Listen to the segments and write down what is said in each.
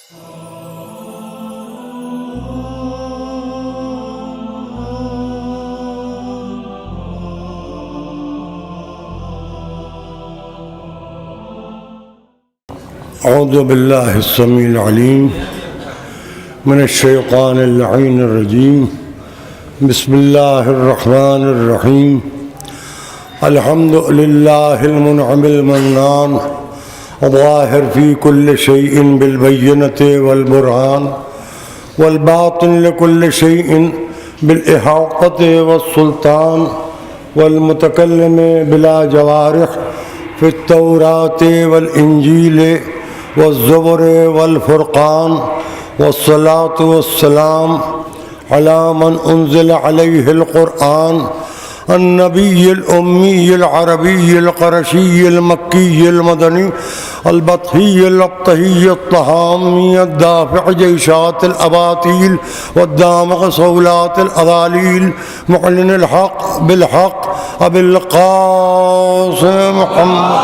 औज़ु बिल्लाहि अस्समीइल अलीम मिनश्शैतानिर लईनिर रजीम बिस्मिल्लाहिर रहमानिर रहीम अल्हम्दुलिल्लाहिल मुनअमिल मन्नान ज़ाहिर फ़ी कुल्लि शैइन बिल बय्यनति वल बुरहान वल बातिन लिकुल्लि शैइन बिल इहातति वस सुल्तान वल मुतकल्लिम बिला जवारिह फ़ित तौराति वल इंजील वज़्ज़ुबुर वल फ़ुरक़ान वस्सलातु वस्सलाम अला मन उन्ज़िल अलैहिल क़ुरआन अन्नबिय्यिल उम्मिय्यिल अरबिय्यिल क़रशिय्यिल मक्किय्यिल मदनी अल बतहिय्यिल अब्तहिय्यित तहामिय्यिद दाफ़िअ जैशातिल अबातील वद्दामिग़ सौलातिल अज़ालील मुअल्लिनिल हक़ बिल हक़ अबिल क़ासिम मुहम्मद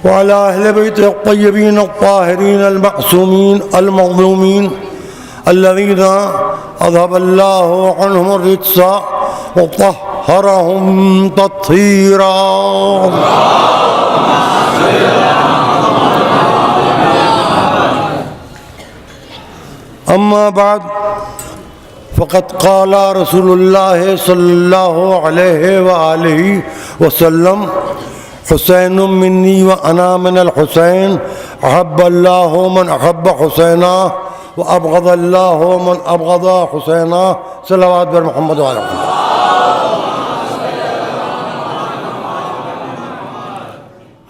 वअला अहले बैतिहित अत्तय्यबीन अत्ताहिरीन अल-मअसूमीन अल-मज़लूमीन अल्लज़ीना अज़हबल्लाहु अन्हुम अर्रिज्स व तह्हरहुम तत्हीरा। अम्मा बाद फ़क़द क़ाल रसूलुल्लाह सल्लल्लाहु अलैहि व आलिहि वसल्लम हुसैन मिन्नी व अना मिनल हुसैन अहब्बल्लाहु मन अहब्ब हुसैना व अबग़ज़ल्लाहु मन अबग़ज़ हुसैना। सल्लल्लाहु अलैहि मुहम्मद व अलैहि।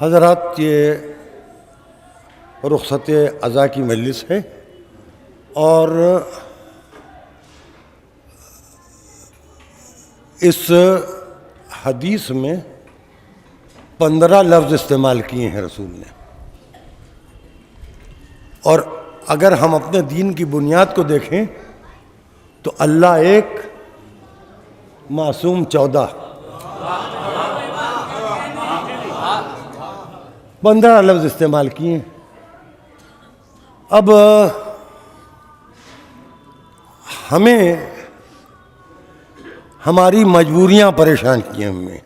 हज़रात, ये रुख़सत अज़ा की मजलिस है और इस हदीस में 15 लफ्ज़ इस्तेमाल किए हैं रसूल ने। और अगर हम अपने दीन की बुनियाद को देखें तो अल्लाह एक, मासूम 14, 15 लफ्ज़ इस्तेमाल किए। अब हमें हमारी मजबूरियां परेशान की हमें।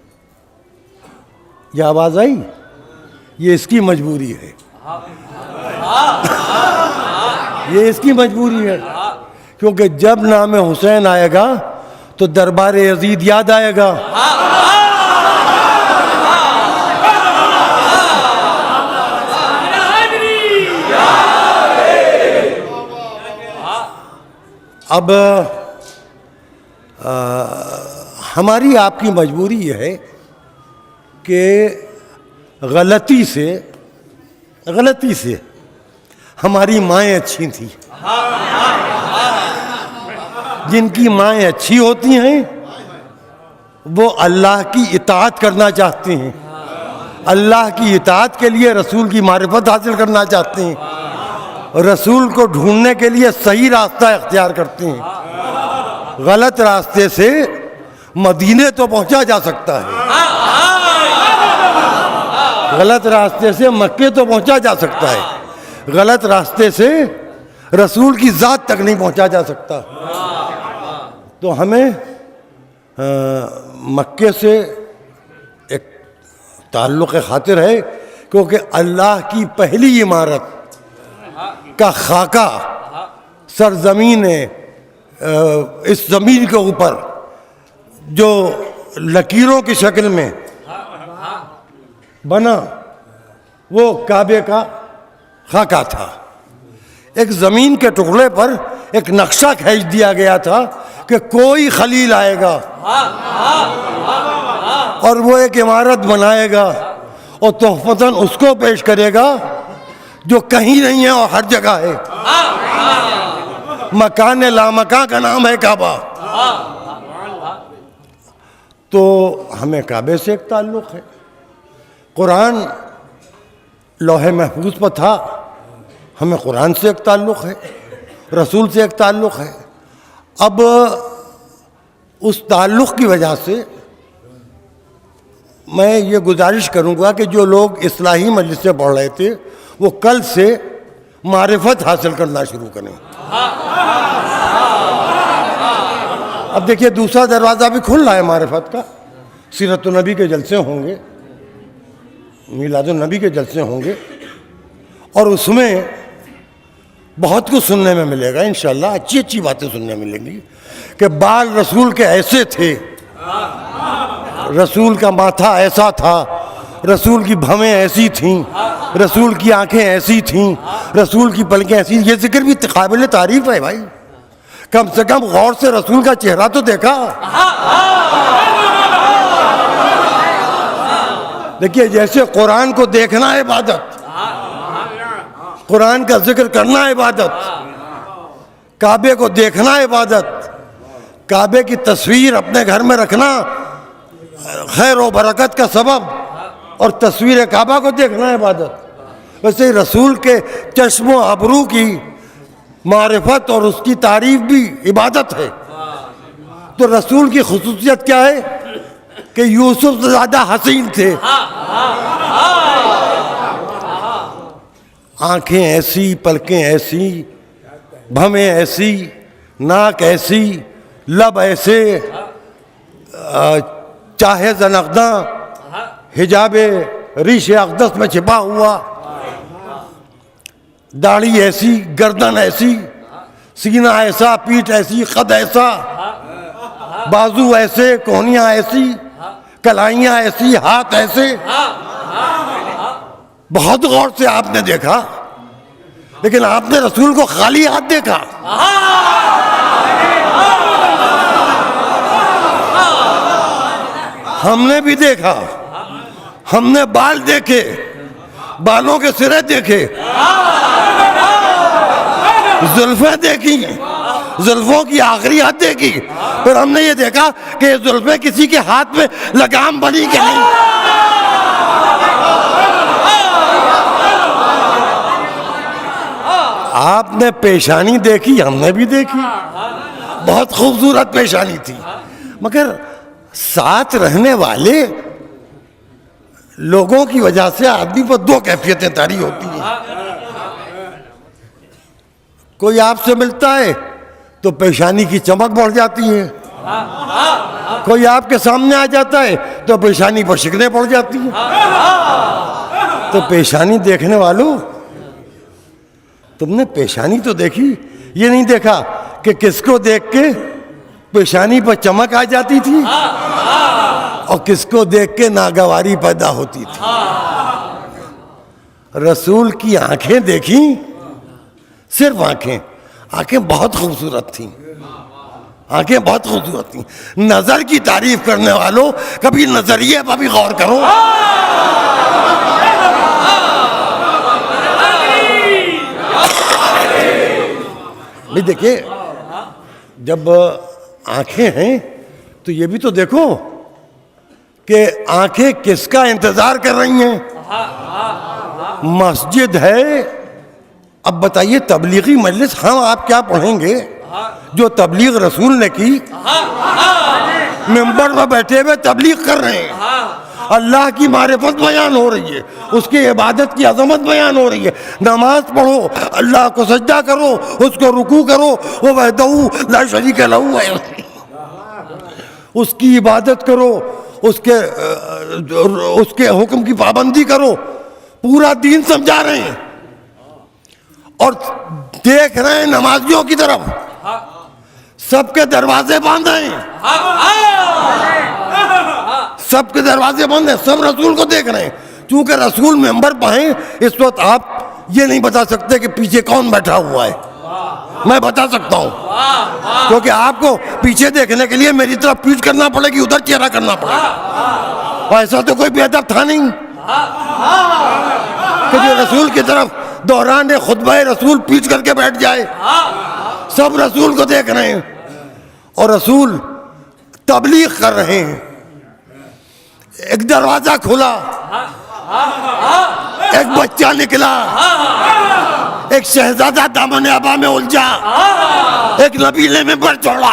यह आवाज़ आई, ये इसकी मजबूरी है, ये इसकी मजबूरी है, क्योंकि जब नाम हुसैन आएगा तो दरबार यजीद याद आएगा। अब हमारी आपकी मजबूरी यह है कि गलती से हमारी माएँ अच्छी थी। जिनकी माएँ अच्छी होती हैं वो अल्लाह की इताअत करना चाहते हैं, अल्लाह की इताअत के लिए रसूल की मारिफत हासिल करना चाहते हैं, रसूल को ढूंढने के लिए सही रास्ता इख्तियार करते हैं। गलत रास्ते से मदीने तो पहुंचा जा सकता है, गलत रास्ते से मक्के तो पहुंचा जा सकता है, गलत रास्ते से रसूल की ज़ात तक नहीं पहुंचा जा सकता। तो हमें मक्के से एक ताल्लुक़ खातिर है, क्योंकि अल्लाह की पहली इमारत का खाका सरजमीन इस ज़मीन के ऊपर जो लकीरों की शक्ल में बना वो काबे का खाका था। एक ज़मीन के टुकड़े पर एक नक्शा खींच दिया गया था कि कोई खलील आएगा और वो एक इमारत बनाएगा और तोहफ़तन उसको पेश करेगा जो कहीं नहीं है और हर जगह है। मकान लामकान का नाम है काबा। तो हमें काबे से एक ताल्लुक़ है। कुरान लौहे महफूज पर था, हमें कुरान से एक ताल्लुक़ है, रसूल से एक ताल्लुक़ है। अब उस ताल्लुक़ की वजह से मैं ये गुजारिश करूँगा कि जो लोग इस्लाही मजलिस से पढ़ रहे थे वो कल से मारिफत हासिल करना शुरू करें। अब देखिए दूसरा दरवाज़ा भी खुल रहा है मारिफत का। सीरतुन नबी के जलसे होंगे, मीलादुन नबी के जलसे होंगे और उसमें बहुत कुछ सुनने में मिलेगा इंशाअल्लाह। अच्छी अच्छी बातें सुनने मिलेंगी कि बाल रसूल के ऐसे थे, रसूल का माथा ऐसा था, रसूल की भवें ऐसी थीं, रसूल की आंखें ऐसी थीं, रसूल की पलकें ऐसी। ये जिक्र भी काबिल तारीफ है भाई। कम से कम गौर से रसूल का चेहरा तो देखा। देखिए जैसे कुरान को देखना इबादत, कुरान का जिक्र करना इबादत, काबे को देखना इबादत, काबे की तस्वीर अपने घर में रखना खैर व बरकत का सबब, और तस्वीर काबा को देखना इबादत। वैसे ही रसूल के चश्मो अबरू की मारिफत और उसकी तारीफ भी इबादत है। तो रसूल की खुसूसियत क्या है कि यूसुफ से ज़्यादा हसीन थे। आंखें ऐसी, पलकें ऐसी, भवें ऐसी, नाक ऐसी, लब ऐसे, चाहे जनकदा हिजाबे रिश अक़दस में छिपा हुआ, दाढ़ी ऐसी, गर्दन ऐसी, सीना ऐसा, पीठ ऐसी, कद ऐसा, बाजू ऐसे, कोहनियाँ ऐसी, कलाइयाँ ऐसी, हाथ ऐसे। बहुत गौर से आपने देखा, लेकिन आपने रसूल को खाली हाथ देखा। हमने भी देखा, हमने बाल देखे, बालों के सिरे देखे, जुल्फें देखी, जुल्फों की आखिरी हद देखी, फिर हमने ये देखा कि ये जुल्फें किसी के हाथ में लगाम बनी कि नहीं। आपने पेशानी देखी, हमने भी देखी, बहुत खूबसूरत पेशानी थी। मगर साथ रहने वाले लोगों की वजह से आदमी पर दो कैफियतें तारी होती हैं। कोई आपसे मिलता है तो पेशानी की चमक बढ़ जाती है, कोई आपके सामने आ जाता है तो पेशानी पर शिकने पड़ जाती हैं। तो पेशानी देखने वालों, तुमने पेशानी तो देखी, ये नहीं देखा कि किसको देख के पेशानी पर चमक आ जाती थी और किसको देख के नागवारी पैदा होती थी। रसूल की आंखें देखी, सिर्फ आंखें, आंखें बहुत खूबसूरत थी, आंखें बहुत खूबसूरत थी। नजर की तारीफ करने वालों कभी नजरिए पर भी गौर करो। भाई देखिए, जब आंखें हैं तो ये भी तो देखो कि आंखें किसका इंतजार कर रही हैं। मस्जिद है, अब बताइए तबलीगी मजलिस, हम आप क्या पढ़ेंगे जो तबलीग रसूल ने की। मिंबर में बैठे हुए तबलीग कर रहे हैं, अल्लाह की मारिफत बयान हो रही है, उसकी इबादत की अजमत बयान हो रही है। नमाज पढ़ो, अल्लाह को सजदा करो, उसको रुकू करो, वो वहदहू ला शरीक लहू है, उसकी इबादत करो, उसके हुक्म की पाबंदी करो। पूरा दीन समझा रहे हैं और देख रहे हैं नमाजियों की तरफ, सबके दरवाजे बंद हैं, सबके दरवाजे बंद हैं, सब रसूल को देख रहे हैं। क्योंकि रसूल मेंबर पर हैं, इस वक्त आप ये नहीं बता सकते कि पीछे कौन बैठा हुआ है। मैं बता सकता हूं, क्योंकि आपको पीछे देखने के लिए मेरी तरफ पीठ करना पड़ेगी, उधर चेहरा करना पड़ेगा। ऐसा तो कोई बेहतर था नहीं कि जो रसूल की तरफ दौरान खुतबा रसूल पीठ करके बैठ जाए। सब रसूल को देख रहे हैं और रसूल तबलीग कर रहे हैं। एक दरवाजा खुला, एक बच्चा निकला, एक शहजादा दामन अबा में उलझा, एक नबीले में बढ़ चढ़ा।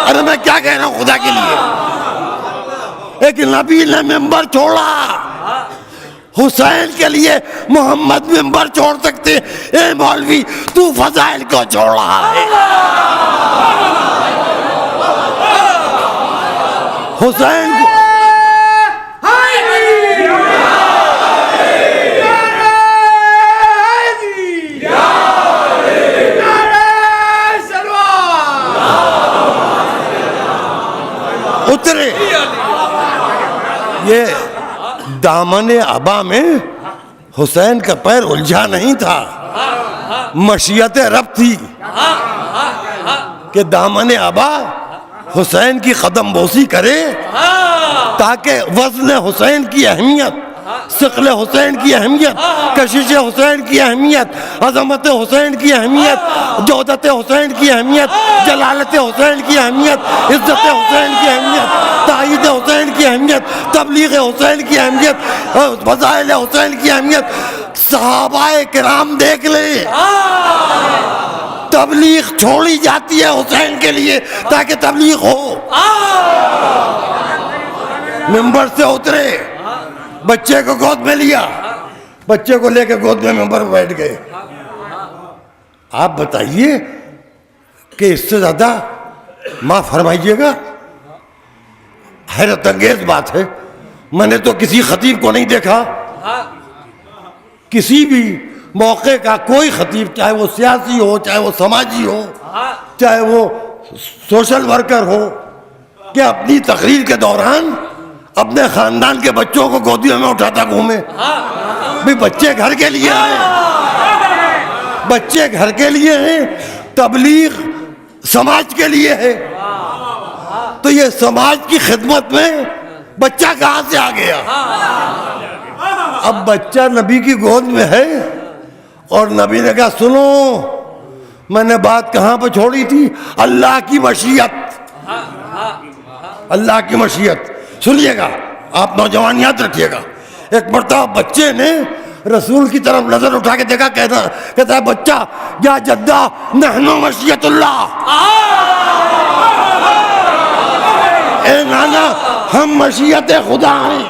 अरे मैं क्या कह रहा हूं खुदा के लिए, एक नबी ने मिंबर छोड़ा, हुसैन के लिए मोहम्मद मिंबर छोड़ सकते। ए मौलवी, तू फजाइल को छोड़ा है। हुसैन को उतरे। ये दामन अबा में हुसैन का पैर उलझा नहीं था, मशीयत रब थी कि दामन अबा हुसैन की कदम बोसी करे ताकि वज़न हुसैन की अहमियत, सिक़ल हुसैन की अहमियत, कशिश हुसैन की अहमियत, अज़मत हुसैन की अहमियत, जोदत हुसैन की अहमियत, जलालत हुसैन की अहमियत, इज़्ज़त हुसैन की अहमियत, ताईद हुसैन की अहमियत, तबलीग हुसैन की अहमियत, फज़ाइल हुसैन की अहमियत सहाबाए किराम देख ले। तबलीग छोड़ी जाती है हुसैन के लिए ताकि तबलीग हो। मिंबर से उतरे, बच्चे को गोद में लिया, बच्चे को लेकर गोद में मिंबर पर बैठ गए। आप बताइए कि इससे ज्यादा माफ फरमाइएगा, हैरत अंगेज बात है। मैंने तो किसी खतीब को नहीं देखा, किसी भी मौके का कोई खतीब, चाहे वो सियासी हो, चाहे वो समाजी हो, चाहे वो सोशल वर्कर हो, कि अपनी तकरीर के दौरान अपने खानदान के बच्चों को गोदियों में उठाता घूमे। भाई बच्चे घर के लिए हैं, बच्चे घर के लिए हैं, तबलीग समाज के लिए है। तो ये समाज की खिदमत में बच्चा कहां से आ गया? अब बच्चा नबी की गोद में है और नबी ने कहा सुनो, मैंने बात कहां पर छोड़ी थी? अल्लाह की मशीयत, अल्लाह की मशीयत। सुनिएगा, आप नौजवान याद रखिएगा। एक मरतबा बच्चे ने रसूल की तरफ नजर उठा के देखा, कहता है बच्चा, या जद्दा नहनो मशीयतुल्लाह, ए नाना हम मशीयत खुदा हैं।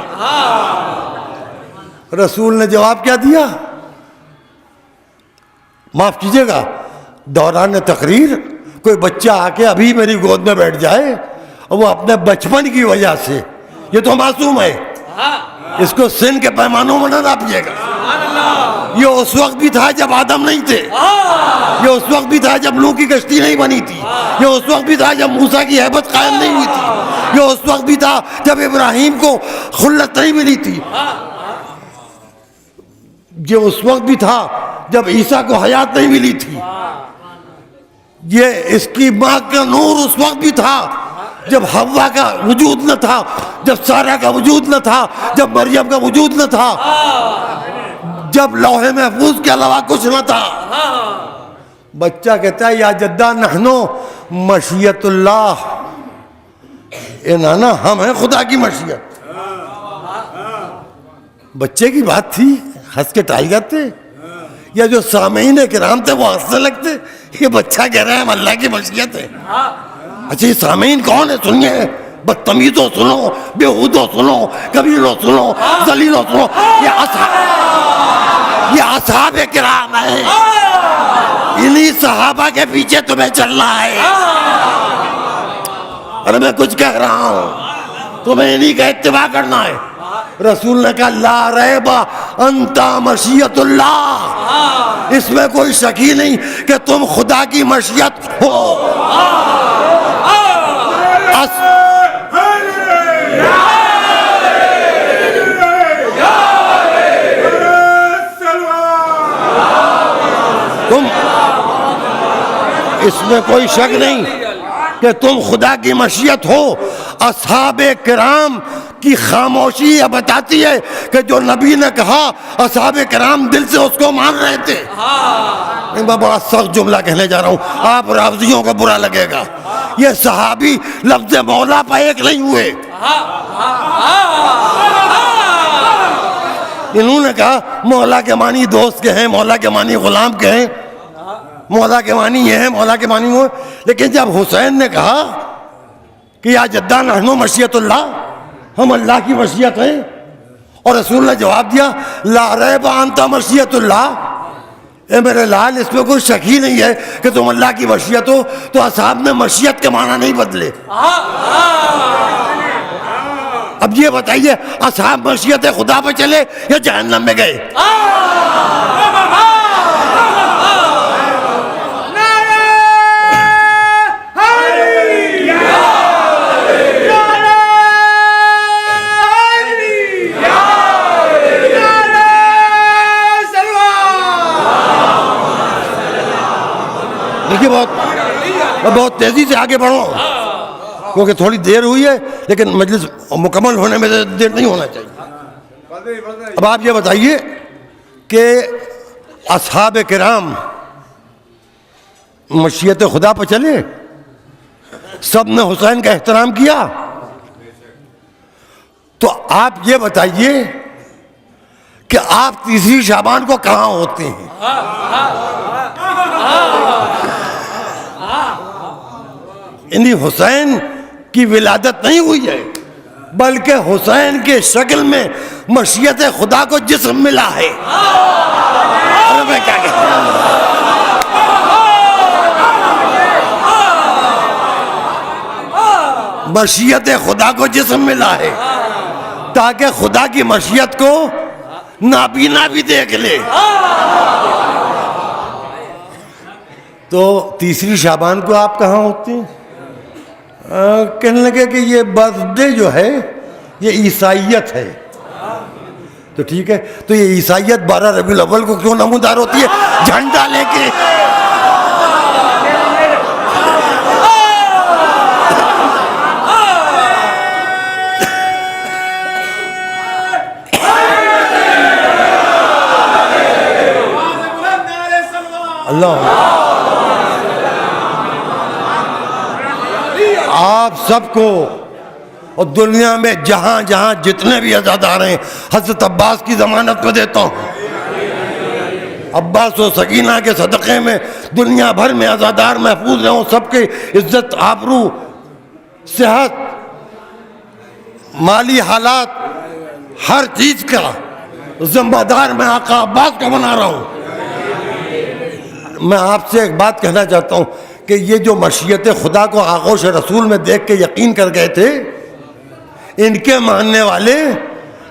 रसूल ने जवाब क्या दिया? माफ कीजिएगा, दौरान तकरीर कोई बच्चा आके अभी मेरी गोद में बैठ जाए और वो अपने बचपन की वजह से, ये तो मासूम है, इसको सिन के पैमानों में न नापिएगा। ये उस वक्त भी था जब आदम नहीं थे, ये उस वक्त भी था जब नूह की कश्ती नहीं बनी थी, ये उस वक्त भी था जब मूसा की हैबत कायम नहीं हुई थी, ये उस वक्त भी था जब इब्राहिम को खुल्लत नहीं मिली थी, ये उस वक्त भी था जब ईसा को हयात नहीं मिली थी, ये इसकी माँ का नूर उस वक्त भी था जब हव्वा का वजूद न था, जब सारा का वजूद न था, जब मरियम का वजूद न था, जब लौहे महफूज के अलावा कुछ न था। बच्चा कहता है या जद्दा नहनो मशीयतुल्लाह, ए नाना हम हैं खुदा की मशीयत। बच्चे की बात थी, हंस के टाल जाते, या जो सामीन किराम थे वो हंसने लगते। ये बच्चा कह रहा है हम अल्लाह की मशीयत है। अच्छा, ये सामीन कौन है? सुनिए, बदतमीजों सुनो, बेहूदों सुनो, कबीरों सुनो, जलीलों सुनो, ये असहाबे किराम है। इन्हीं सहाबा के पीछे तुम्हें चलना है। अरे मैं कुछ कह रहा हूं, तुम्हें इन्हीं का इत्तिबा करना है। रसूल ने कहा ला रैबा अंता मशीयतुल्लाह, इसमें कोई शक ही नहीं कि तुम खुदा की मशीयत हो। तुम, इसमें कोई शक नहीं कि तुम खुदा की मशीयत हो। असहाबे किराम की खामोशी यह बताती है कि जो नबी ने कहा असहाबे किराम दिल से उसको मान रहे थे। मैं बड़ा सख्त जुमला कहने जा रहा हूं, आप रावजियों को बुरा लगेगा। ये सहाबी लफ्ज मौला पर एक नहीं हुए। इन्होंने कहा मौला के मानी दोस्त के हैं, मौला के मानी गुलाम के हैं, मौला के मानी ये है, मौला के मानी वो। लेकिन जब हुसैन ने कहा कि या जद्दा नहनो मशीयतुल्लाह, हम अल्लाह की मशीयत हैं। और रसूल ने जवाब दिया, ला रैब अंता मशीयतुल्लाह, ए मेरे लाल, इसमें कोई शक ही नहीं है कि तुम अल्लाह की मशीयत हो। तो असहाब ने मशीयत के माना नहीं बदले। अब ये बताइए, असहाब मशीयत खुदा पे चले या जहन्नम में गए? देखिए, बहुत तेजी से आगे बढ़ो क्योंकि थोड़ी देर हुई है, लेकिन मजलिस मुकम्मल होने में देर नहीं होना चाहिए। अब आप ये बताइए कि असहाब किराम मशीयत खुदा पर चले, सब ने हुसैन का एहतराम किया, तो आप ये बताइए कि आप तीसरी शाबान को कहाँ होते हैं? यानी हुसैन की विलादत नहीं हुई है, बल्कि हुसैन के शक्ल में मशीयत खुदा को जिस्म मिला है। अरे मैं क्या कहता हूं, मशीयत खुदा को जिस्म मिला है ताकि खुदा की मशीयत को नाबीना भी देख ले। तो तीसरी शाबान को आप कहाँ होते हैं? कहने लगे कि ये बर्थडे जो है ये ईसाइयत है। तो ठीक है, तो ये ईसाइयत 12 रबीउल अव्वल को क्यों नमूदार होती है झंडा लेके? अल्लाह, आप सबको और दुनिया में जहां जहां जितने भी अज़ादार हैं, हज़रत अब्बास की ज़मानत में देता हूं। अब्बास और सकीना के सदक़े में दुनिया भर में अज़ादार महफूज रहे, सबके इज्जत, आबरू, सेहत, माली हालात, हर चीज़ का जिम्मेदार मैं आका अब्बास को बना रहा हूं। मैं आपसे एक बात कहना चाहता हूं कि ये जो मशीयत खुदा को आगोश रसूल में देख के यकीन कर गए थे, इनके मानने वाले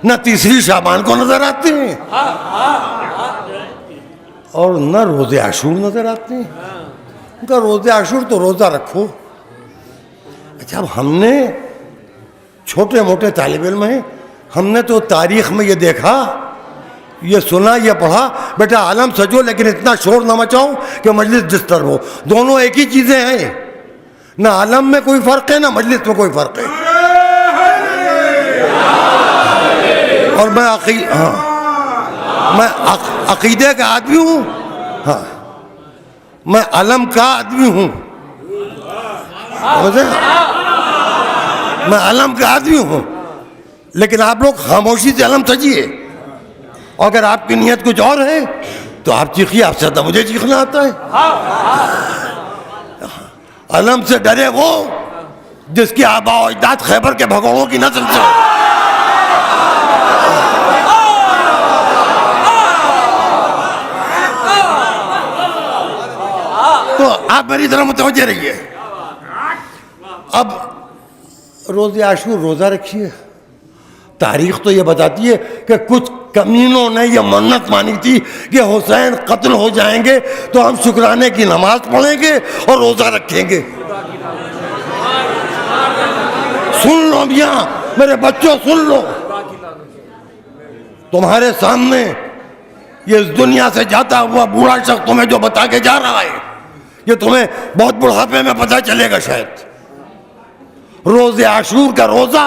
न तीसरी शाबान को नजर आते हैं और न रोज़े आशूर नजर आते हैं। उनका रोज़े आशूर तो रोज़ा रखो। अच्छा, अब हमने छोटे मोटे तालिब इल्म हैं, हमने तो तारीख में ये देखा, ये सुना, ये पढ़ा, बेटा आलम सजो लेकिन इतना शोर न मचाओ कि मजलिस डिस्टर्ब हो। दोनों एक ही चीजें हैं, ना आलम में कोई फर्क है ना मजलिस में कोई फर्क है। और मैं मैं अकीदे का आदमी हूँ, हाँ, मैं अलम का आदमी हूँ, मैं अलम का आदमी हूँ, लेकिन आप लोग खामोशी से अलम सजिए। अगर आपकी नीयत कुछ और है तो आप चीखिए, आपसे तो मुझे चीखना आता है। अलम से डरे वो जिसकी आबा और अजदाद खैबर के भगोड़ों की नस्ल से। तो आप मेरी तरफ मुतवज्जे रहिए। अब रोज़े आशूर रोज़ा रखिए। तारीख तो ये बताती है कि कुछ कमीनों ने यह मन्नत मानी थी कि हुसैन कत्ल हो जाएंगे तो हम शुक्राने की नमाज पढ़ेंगे और रोज़ा रखेंगे। सुन लो मियाँ, मेरे बच्चों सुन लो, तुम्हारे सामने ये इस दुनिया से जाता हुआ बूढ़ा शख्स तुम्हें जो बता के जा रहा है, ये तुम्हें बहुत बुढ़ापे में पता चलेगा शायद। रोज़े आशूर का रोज़ा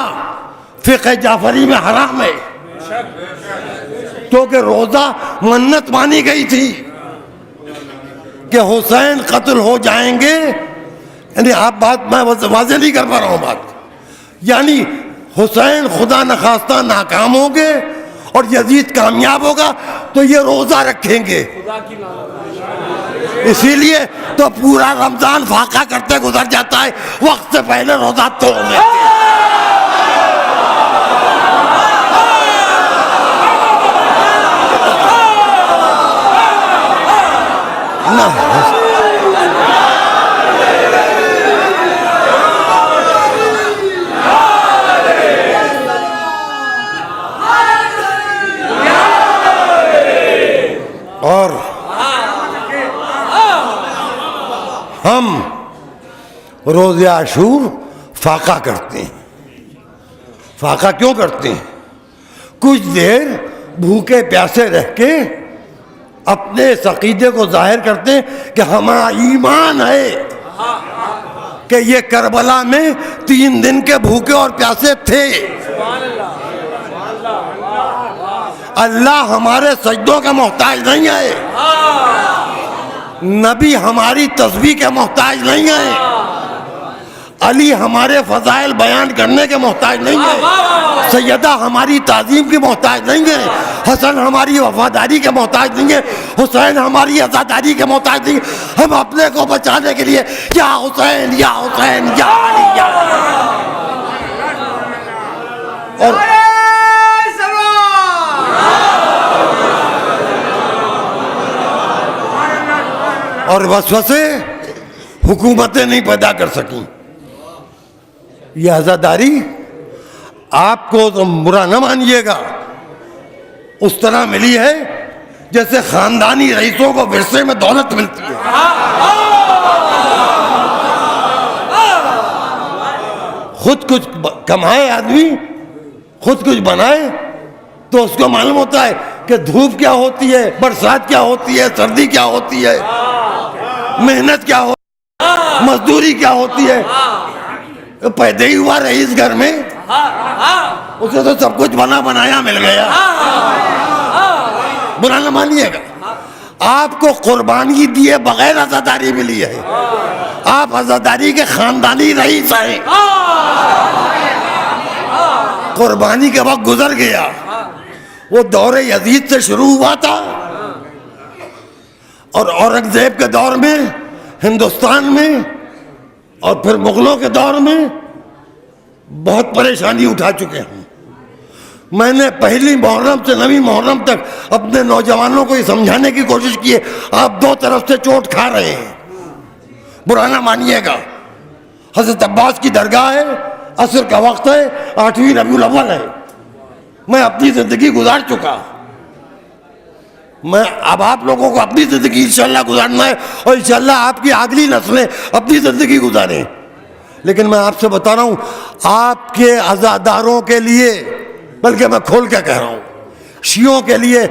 फ़िक़्ह जाफरी में हराम है, क्योंकि रोज़ा मन्नत मानी गई थी कि हुसैन कत्ल हो जाएंगे। यानी आप बात मैं वाज़ेह नहीं कर पा रहा हूँ बात, यानी हुसैन खुदा न खास्ता नाकाम होंगे और यजीद कामयाब होगा तो ये रोज़ा रखेंगे। इसीलिए तो पूरा रमज़ान फाका करते गुजर जाता है, वक्त से पहले रोज़ा तोड़ लेते हैं। रोज़े आशूर फाका करते हैं। फाका क्यों करते हैं? कुछ देर भूखे प्यासे रह के अपने इस अकीदे को जाहिर करते हैं कि हमारा ईमान है कि ये करबला में 3 दिन के भूखे और प्यासे थे। अल्लाह हमारे सजदों का मोहताज नहीं है, नबी हमारी तस्बीह के मोहताज नहीं है, अली हमारे फजाइल बयान करने के मोहताज नहीं है, सैयदा हमारी ताजीम की मोहताज नहीं है, हसन हमारी वफादारी के मोहताज नहीं है, हुसैन हमारी आज़ादारी के मोहताज नहीं है। हम अपने को बचाने के लिए या हुसैन या हुसैन या अली या और वसवसे हुकूमतें नहीं पैदा कर सकी। यह आज़ादारी आपको तो बुरा न मानिएगा, उस तरह मिली है जैसे खानदानी रईसों को विरसे में दौलत मिलती है। खुद कुछ कमाए आदमी, खुद कुछ बनाए तो उसको मालूम होता है कि धूप क्या होती है, बरसात क्या होती है, सर्दी क्या होती है, मेहनत क्या होती है, मजदूरी क्या होती है। तो पैदा ही हुआ रईस घर में, उसे तो सब कुछ बना बनाया मिल गया। बुरा न मानिएगा, आपको कुर्बानी दिए बगैर आज़ादारी मिली है। आप आज़ादारी के खानदानी रईस हैं। कुर्बानी के वक्त गुजर गया, वो दौरे यजीद से शुरू हुआ था और औरंगजेब के दौर में हिंदुस्तान में और फिर मुगलों के दौर में बहुत परेशानी उठा चुके हैं। मैंने पहली मुहर्रम से 9वीं मुहर्रम तक अपने नौजवानों को ये समझाने की कोशिश की है, आप 2 तरफ से चोट खा रहे हैं। बुरा ना मानिएगा, हज़रत अब्बास की दरगाह है, असर का वक्त है, 8वीं रबीउल अव्वल है। मैं अपनी ज़िंदगी गुजार चुका, मैं अब आप लोगों को अपनी ज़िंदगी इंशाल्लाह गुजारना है और इंशाल्लाह आपकी अगली नस्लें अपनी ज़िंदगी गुजारें। लेकिन मैं आपसे बता रहा हूँ, आपके अज़ादारों के लिए, बल्कि मैं खोल के कह रहा हूँ, शियों के लिए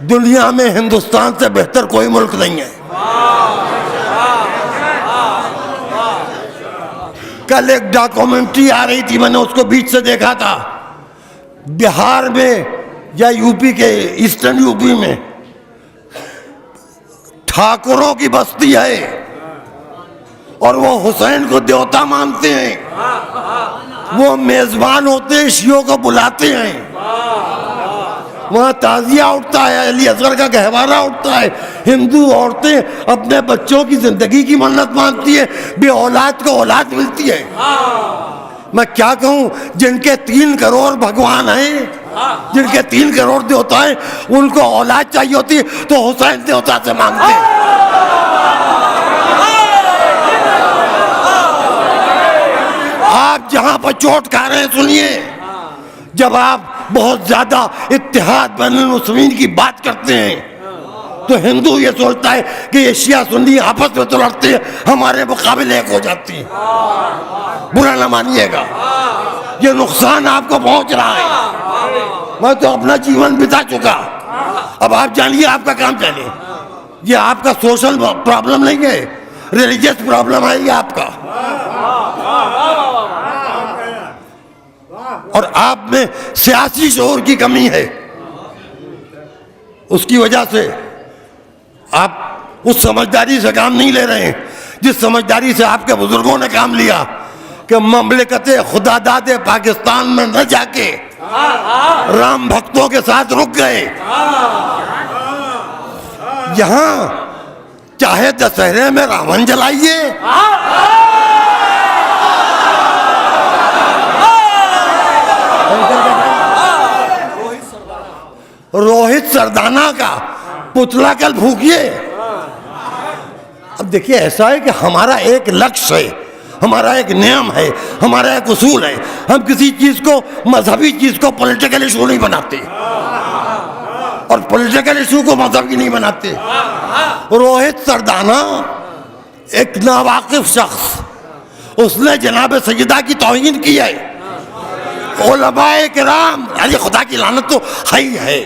दुनिया में हिंदुस्तान से बेहतर कोई मुल्क नहीं है। कल एक डॉक्यूमेंट्री आ रही थी, मैंने उसको बीच से देखा था। बिहार में या यूपी के ईस्टर्न यूपी में ठाकुरों की बस्ती है और वो हुसैन को देवता मानते हैं। वो मेजबान होते हैं, शियों को बुलाते हैं, वहाँ ताजिया उठता है, अली असगर का गहवारा उठता है। हिंदू औरतें अपने बच्चों की जिंदगी की मन्नत मानती है, बे औलाद को औलाद मिलती है। मैं क्या कहूँ, जिनके 3 करोड़ भगवान हैं, जिनके 3 करोड़ देवता हैं, उनको औलाद चाहिए होती है तो हुसैन देवता से मांगते हैं। आप जहां पर चोट खा रहे हैं, सुनिए, जब आप बहुत ज्यादा इत्तेहाद बैनुल मुस्लिमीन की बात करते हैं तो हिंदू ये सोचता है कि ये शिया सुन्नी आपस में तो लड़ते हैं, हमारे मुकाबले एक हो जाती है। बुरा ना मानिएगा, ये नुकसान आपको पहुंच रहा है। मैं तो अपना जीवन बिता चुका, अब आप जानिए, आपका काम जानिए। ये आपका सोशल प्रॉब्लम नहीं है, रिलीजियस प्रॉब्लम है ये आपका। और आप में सियासी शऊर की कमी है, उसकी वजह से आप उस समझदारी से काम नहीं ले रहे हैं जिस समझदारी से आपके बुजुर्गों ने काम लिया कि ममलिकते खुदादादे पाकिस्तान में न जाके राम भक्तों के साथ रुक गए। यहां चाहे दशहरे में रावण जलाइए, रोहित सरदाना का पुतला कल फूकिए। अब देखिए, ऐसा है कि हमारा एक लक्ष्य है, हमारा एक नियम है, हमारा एक उसूल है। हम किसी चीज को, मजहबी चीज को पॉलिटिकल इशू नहीं बनाते और पॉलिटिकल इशू को मजहबी नहीं बनाते। रोहित सरदाना एक नावाकिफ शख्स उसने जनाब सैयदा की तौहीन की है। उलमाए किराम, अरे खुदा की लानत तो है ही है।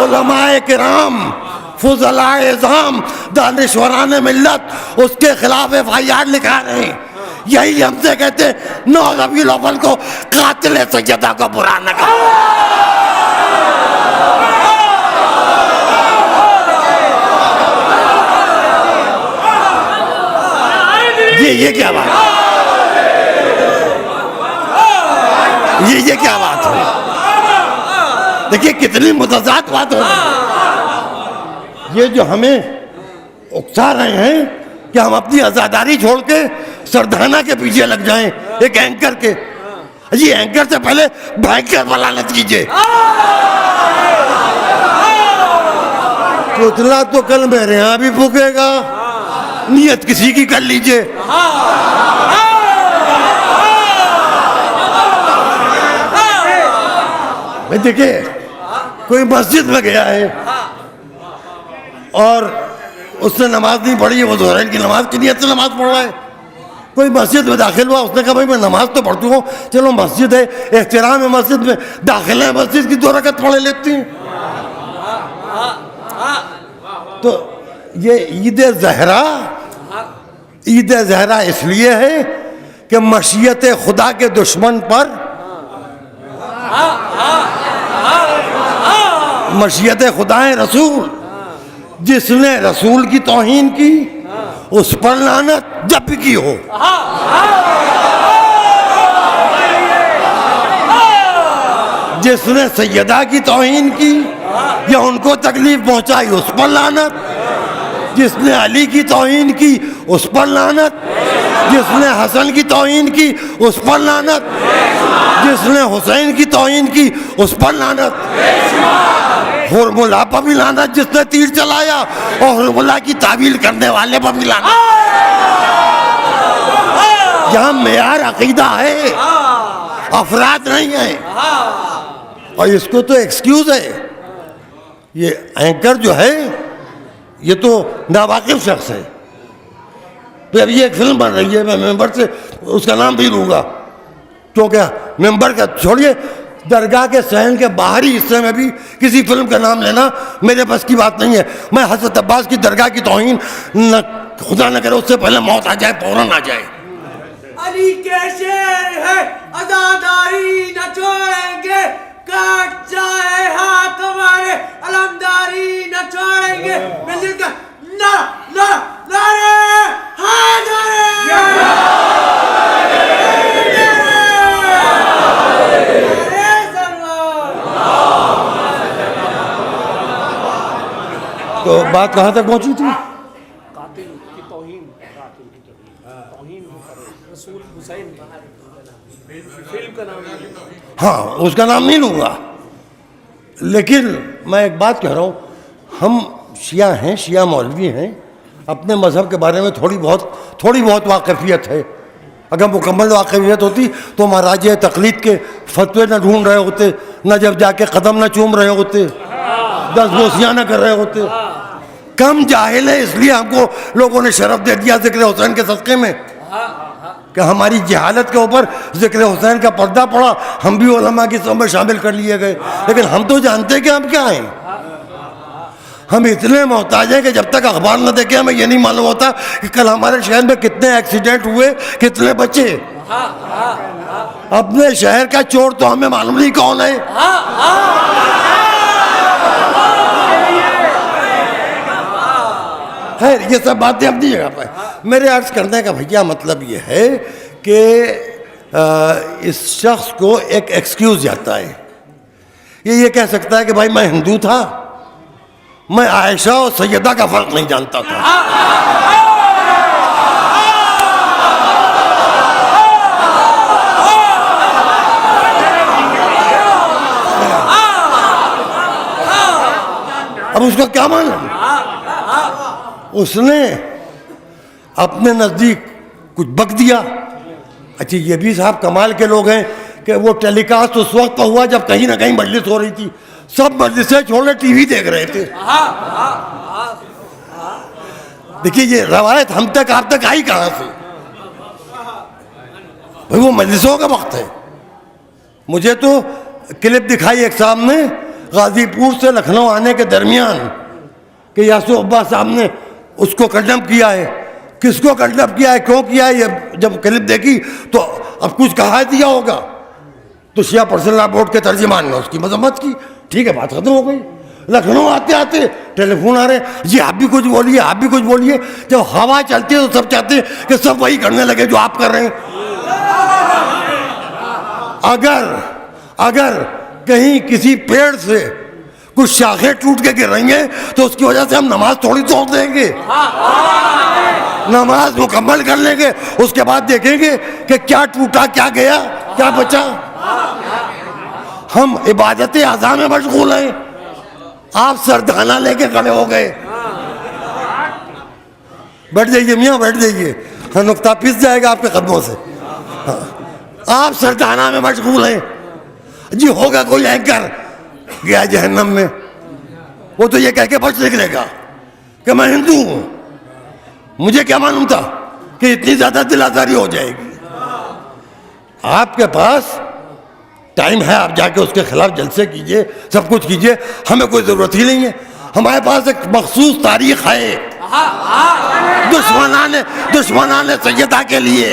उलमाए किराम, फुज़लाए इज़ाम, दानिश्वरान मिल्लत उसके खिलाफ FIR लिखा रहे हैं। यही हमसे कहते हैं 9 रबीउल अव्वल को कातिल सैयदा को बुरा न कहो। ये क्या बात है? ये क्या बात है? देखिए कितनी मुतज़ाद बात हो रही है। ये जो हमें उकसा रहे हैं कि हम अपनी आज़ादारी छोड़ के सरदाना के पीछे लग जाएं एक एंकर के। ये एंकर से पहले भयंकर मलालत कीजिए। पुतला तो कल मेरे यहाँ भी फूकेगा, नियत किसी की कर लीजिए। भाई देखिए, कोई मस्जिद में गया है और उसने नमाज नहीं पढ़ी है, वो ज़ोहर की नमाज की नियत से नमाज पढ़ रहा है। कोई मस्जिद में दाखिल हुआ, उसने कहा भाई मैं नमाज तो पढ़ती हूँ, चलो मस्जिद है, एहतराम है मस्जिद में, दाखिल है मस्जिद की 2 रकत पढ़ लेती हैं। तो ये ईद ज़हरा इसलिए है कि मशीयत खुदा के दुश्मन पर मशीयत खुदा रसूल, जिसने रसूल की तौहीन की उस पर लानत जब भी की हो। जिसने सैयदा की तौहीन की या उनको तकलीफ पहुंचाई उस पर लानत। जिसने अली की तौहीन की उस पर लानत। जिसने हसन की तौहीन की उस पर लानत। जिसने हुसैन की तौहीन की उस पर लानत। हुरमुला पर भी लानत जिसने तीर चलाया, और हुरमुला की तावील करने वाले पर भी लानत। यहाँ मेयार अकीदा है, अफराद नहीं है। और इसको तो एक्सक्यूज है। ये एंकर जो है ये तो नावाकिफ शख्स है। तो अब ये एक फिल्म बन रही है, मैं मेंबर से उसका नाम भी लूँगा, क्योंकि मेंबर का छोड़िए, दरगाह के सहन के बाहरी हिस्से में भी किसी फिल्म का नाम लेना मेरे बस की बात नहीं है। मैं हज़रत अब्बास की दरगाह की तौहीन न, खुदा न करे उससे पहले मौत आ जाए, फौरन आ जाए। अली के शेर है, आज़ादारी न छोड़ेंगे, काट जाए हाथ हमारे, अलमदारी न छोड़ेंगे। मिलजुल कर ना ना नारे तो बात कहाँ तक पहुँची थी? कातिल की तौहीन, तौहीन रसूल हुसैन, फिल्म का नाम नहीं। हाँ, उसका नाम नहीं लूँगा, लेकिन मैं एक बात कह रहा हूँ, हम शिया हैं, शिया मौलवी हैं, अपने मज़हब के बारे में थोड़ी बहुत वाकफ़ियत है। अगर मुकम्मल वाकफ़ियत होती तो महाराज तक़लीद के फतवे न ढूंढ रहे होते, न जब जाके कदम न चूम रहे होते, 10 बोसियाँ न कर रहे होते। कम जाहिल है, इसलिए हमको लोगों ने शरफ दे दिया ज़िक्र हुसैन के सदक़े में कि हमारी जहालत के ऊपर ज़िक्र हुसैन का पर्दा पड़ा, हम भी उलमा की सब में शामिल कर लिए गए। लेकिन हम तो जानते हैं कि हम क्या हैं। हम इतने मोहताज हैं कि जब तक अखबार न देखे हमें ये नहीं मालूम होता कि कल हमारे शहर में कितने एक्सीडेंट हुए, कितने बचे। अपने शहर का चोर तो हमें मालूम नहीं कौन है। खैर, ये सब बातें अपनी जगह पर। मेरे अर्ज करने का भैया मतलब ये है कि इस शख्स को एक एक्सक्यूज जाता है। ये कह सकता है कि भाई मैं हिंदू था, मैं आयशा और सैयदा का फर्क नहीं जानता था। अब उसका क्या मालूम? उसने अपने नज़दीक कुछ बक दिया। अच्छा, ये भी साहब कमाल के लोग हैं कि वो टेलीकास्ट उस वक्त पर हुआ जब कहीं ना कहीं मजलिस हो रही थी, सब मजलिसें छोड़े टीवी देख रहे थे। देखिए, ये रवायत हम तक आप तक आई कहाँ से? भाई वो मजलिसों का वक्त है। मुझे तो क्लिप दिखाई एक साहब ने गाजीपुर से लखनऊ आने के दरमियान कि यासूफ अब्बास साहब ने उसको कंडम किया है। किसको कंडम किया है, क्यों किया है, ये जब क्लिप देखी तो अब कुछ कहा दिया होगा। तो शिया पर्सनल लॉ बोर्ड के तर्जुमान ने उसकी मजम्मत की। ठीक है, बात खत्म हो गई। लखनऊ आते आते टेलीफोन आ रहे, जी आप भी कुछ बोलिए, आप भी कुछ बोलिए। जब हवा चलती है तो सब चाहते हैं कि सब वही करने लगे जो आप कर रहे हैं। अगर कहीं किसी पेड़ से कुछ शाखें टूट के गिर रही हैं तो उसकी वजह से हम नमाज थोड़ी तोड़ देंगे। नमाज मुकम्मल कर लेंगे, उसके बाद देखेंगे कि क्या टूटा, क्या गया, क्या बचा। हम इबादत आज़ा में मशगूल हैं, आप सरदाना लेके खड़े हो गए। बैठ जाइए मियाँ, बैठ जाइए, हाँ नुक्ता पिस जाएगा आपके कदमों से। हाँ, आप सरदाना में मशगूल हैं जी। होगा कोई एंकर गया जहन्नम में, वो तो ये कह के बच निकलेगा कि मैं हिंदू हूं। मुझे क्या मालूम था कि इतनी ज्यादा दिल आजारी हो जाएगी। आपके पास टाइम है, आप जाके उसके खिलाफ जलसे कीजिए, सब कुछ कीजिए, हमें कोई जरूरत ही नहीं है। हमारे पास एक मखसूस तारीख है दुश्मनाने सैयदा के लिए।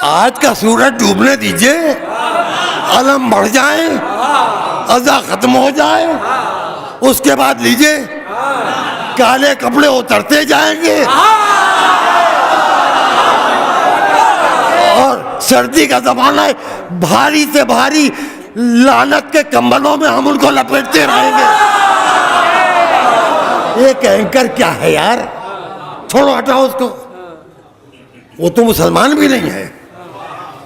आज का सूरज डूबने दीजिए, अलम बढ़ जाए, अज़ा खत्म हो जाए, उसके बाद लीजिए काले कपड़े उतरते जाएंगे और सर्दी का जमाना है, भारी से भारी लानत के कंबलों में हम उनको लपेटते रहेंगे। एक एंकर क्या है यार, छोड़ो हटाओ उसको। वो तो मुसलमान भी नहीं है।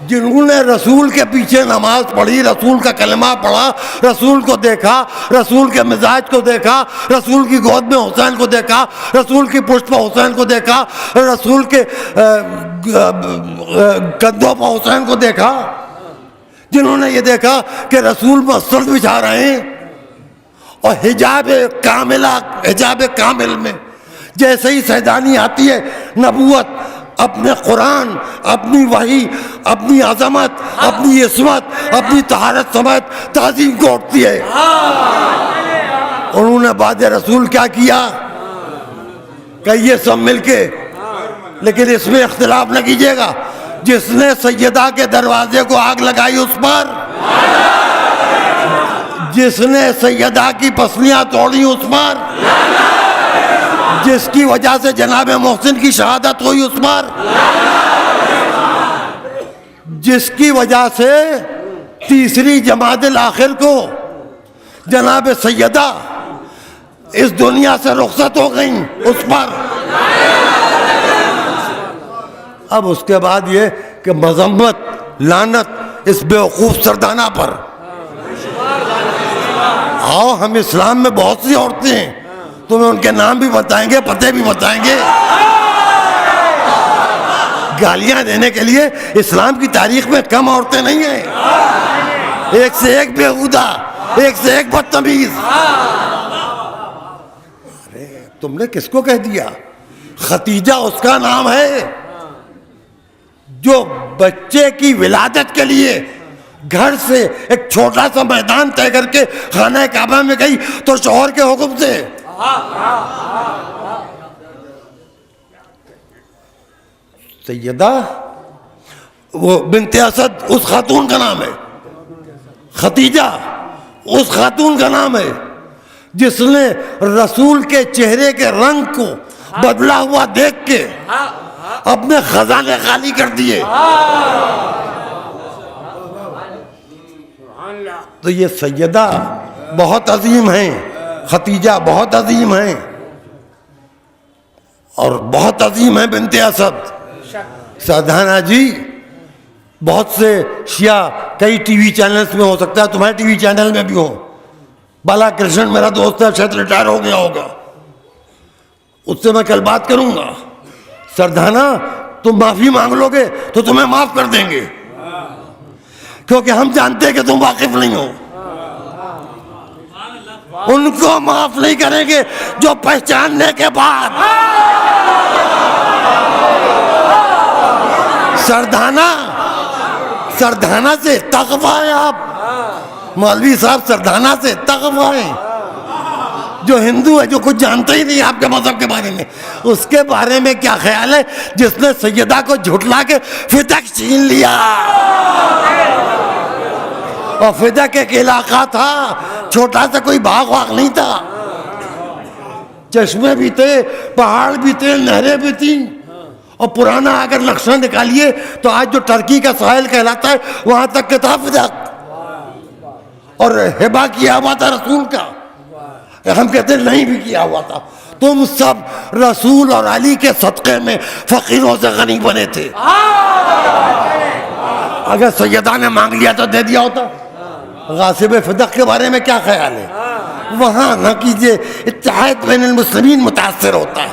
जिन्होंने रसूल के पीछे नमाज पढ़ी, रसूल का कलमा पढ़ा, रसूल को देखा, रसूल के मिजाज को देखा, रसूल की गोद में हुसैन को देखा, रसूल की पुष्ट पर हुसैन को देखा, रसूल के कंधों पर हुसैन को देखा, जिन्होंने ये देखा कि रसूल मस्तरद बिछा रहे हैं और हिजाब कामिल में जैसे ही सैदानी आती है, नबूवत अपने कुरान, अपनी वही, अपनी अजमत, अपनी इस्मत, अपनी तहारत समेत ताज़ीम को उठती है। उन्होंने बाद रसूल क्या किया, कहिए सब मिलके, लेकिन इसमें इख्तिलाफ न कीजिएगा। जिसने सैयदा के दरवाजे को आग लगाई उस पर, जिसने सैयदा की पसलियां तोड़ी उस पर, जिसकी वजह से जनाब मोहसिन की शहादत हुई उस पर, जिसकी वजह से तीसरी जमात आखिर को जनाब सैयदा इस दुनिया से रुखसत हो गई उस पर। अब उसके बाद ये कि मजम्मत, लानत इस बेवकूफ सरदाना पर। आओ, हम इस्लाम में बहुत सी औरतें हैं, तुम्हें उनके नाम भी बताएंगे, पते भी बताएंगे। गालियां देने के लिए इस्लाम की तारीख में कम औरतें नहीं हैं। एक से एक बेहुदा, एक से एक बदतमीज। अरे तुमने किसको कह दिया? खतीजा उसका नाम है जो बच्चे की विलादत के लिए घर से एक छोटा सा मैदान तय करके खाना काबा में गई तो शौहर के हुक्म से। सैयदा वो बिन्ते असद उस खातून का नाम है, खतीजा उस खातून का नाम है जिसने रसूल के चेहरे के रंग को बदला हुआ देख के अपने खजाने खाली कर दिए। तो ये सैयदा बहुत अजीम हैं, खतीजा बहुत अजीम हैं और बहुत अजीम है बिन्ते असद। साधाना जी बहुत से शिया कई टीवी चैनल्स में, हो सकता है तुम्हारे टीवी चैनल में भी हो। बाला कृष्ण मेरा दोस्त है, शायद रिटायर हो गया होगा, उससे मैं कल बात करूंगा। सरदाना तुम माफी मांग लोगे तो तुम्हें माफ कर देंगे, क्योंकि हम जानते हैं कि तुम वाकिफ नहीं हो। उनको माफ नहीं करेंगे जो पहचानने के बाद सरधाना से तकवा है। आप मौलवी साहब सरधाना से तकवा है। जो हिंदू है, जो कुछ जानता ही नहीं आपके मजहब के बारे में, उसके बारे में क्या ख्याल है जिसने सैयदा को झुठला के फिदक छीन लिया। और फिदक एक इलाका था, छोटा सा कोई बाग वाग नहीं था। चश्मे भी थे, पहाड़ भी थे, नहरें भी थी। और पुराना अगर नक्शा निकालिए तो आज जो टर्की का साहिल कहलाता है वहां तक के था फिदक। और हिबा किया हुआ था रसूल का, हम कहते नहीं भी किया हुआ था। तुम सब रसूल और अली के सदक़े में फकीरों से गनी बने थे। अगर सैयदा ने मांग लिया तो दे दिया होता। गासिब फिदक के बारे में क्या ख्याल है? वहां न कीजिए, इत्तेहाद बैनुल मुस्लिमीन मुतासिर होता है।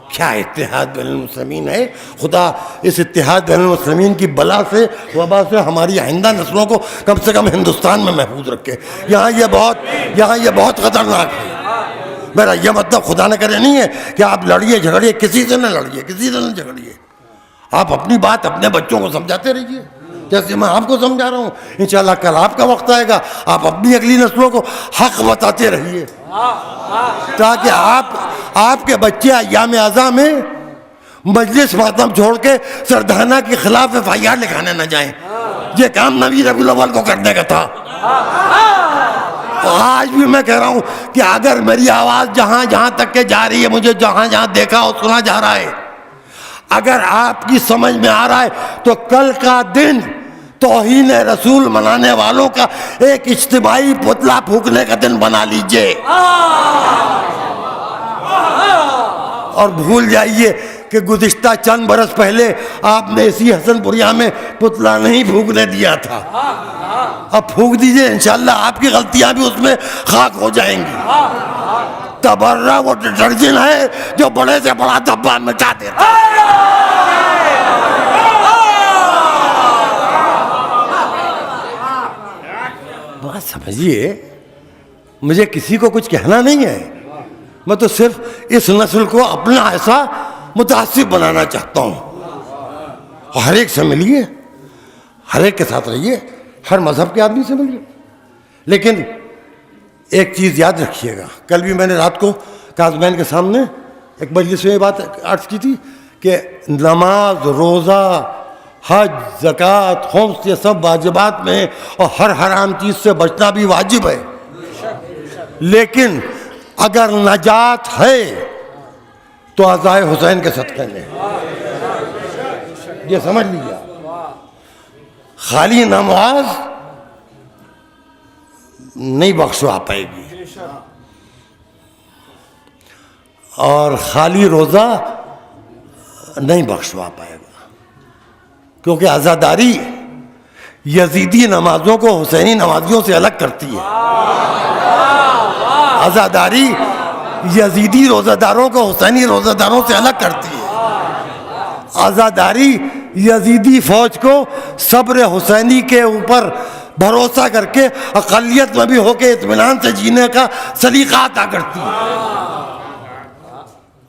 क्या इत्तेहाद बैनुल मुस्लिमीन है? खुदा इस इत्तेहाद बैनुल मुस्लिमीन की बला से, वबा से हमारी आइंदा नस्लों को कम से कम हिंदुस्तान में महफूज रखे। यहाँ ये बहुत खतरनाक है। मेरा यह मतलब खुदा न करे नहीं है कि आप लड़िए झगड़िए, किसी से न लड़िए, किसी से न झगड़िए। आप अपनी बात अपने बच्चों को समझाते रहिए, जैसे मैं आपको समझा रहा हूँ। इंशाल्लाह कल आपका वक्त आएगा, आप अपनी अगली नस्लों को हक बताते रहिए, ताकि आपके बच्चे अय्याम आज़ा में मजलिस मातम छोड़ के सरधाना के खिलाफ FIR लिखाने न जाएं। ये काम नबी रबीउल अव्वल को करने का था। आज भी मैं कह रहा हूँ कि अगर मेरी आवाज़ जहाँ जहाँ तक के जा रही है, मुझे जहाँ जहाँ देखा और सुना जा रहा है, अगर आपकी समझ में आ रहा है तो कल का दिन तौहीन रसूल मनाने वालों का एक इज्तिमाई पुतला फूकने का दिन बना लीजिए। और भूल जाइए कि गुज़िश्ता चंद बरस पहले आपने इसी हसनपुरिया में पुतला नहीं फूकने दिया था। अब फूक दीजिए, इंशाल्लाह आपकी गलतियां भी उसमें खाक हो जाएंगी। तबर्रा वो डिटर्जेंट है जो बड़े से बड़ा धब्बा मिटा देता है। बात समझिए, मुझे किसी को कुछ कहना नहीं है, मैं तो सिर्फ इस नस्ल को अपना ऐसा मुतासिब बनाना चाहता हूँ। हर एक से मिलिए, हर एक के साथ रहिए, हर मजहब के आदमी से मिलिए। लेकिन एक चीज़ याद रखिएगा, कल भी मैंने रात को काज़मैन के सामने एक मजलिस में बात अर्ज की थी कि नमाज, रोज़ा, हज, ज़कात, खुम्स, ये सब वाजिबात में, और हर हराम चीज़ से बचना भी वाजिब है। लेकिन अगर नजात है तो अज़ाए हुसैन के सदक़े में, ये समझ लीजिए। खाली नमाज नहीं बख्शवा पाएगी और खाली रोज़ा नहीं बख्शवा पाएगा, क्योंकि आज़ादारी यजीदी नमाजों को हुसैनी नमाजियों से अलग करती है। आज़ादारी यजीदी रोज़ादारों को हुसैनी रोज़ादारों से अलग करती है। आज़ादारी यजीदी फौज को सब्र हुसैनी के ऊपर भरोसा करके अक़लियत में भी होके इत्मीनान से जीने का सलीका अता करती है।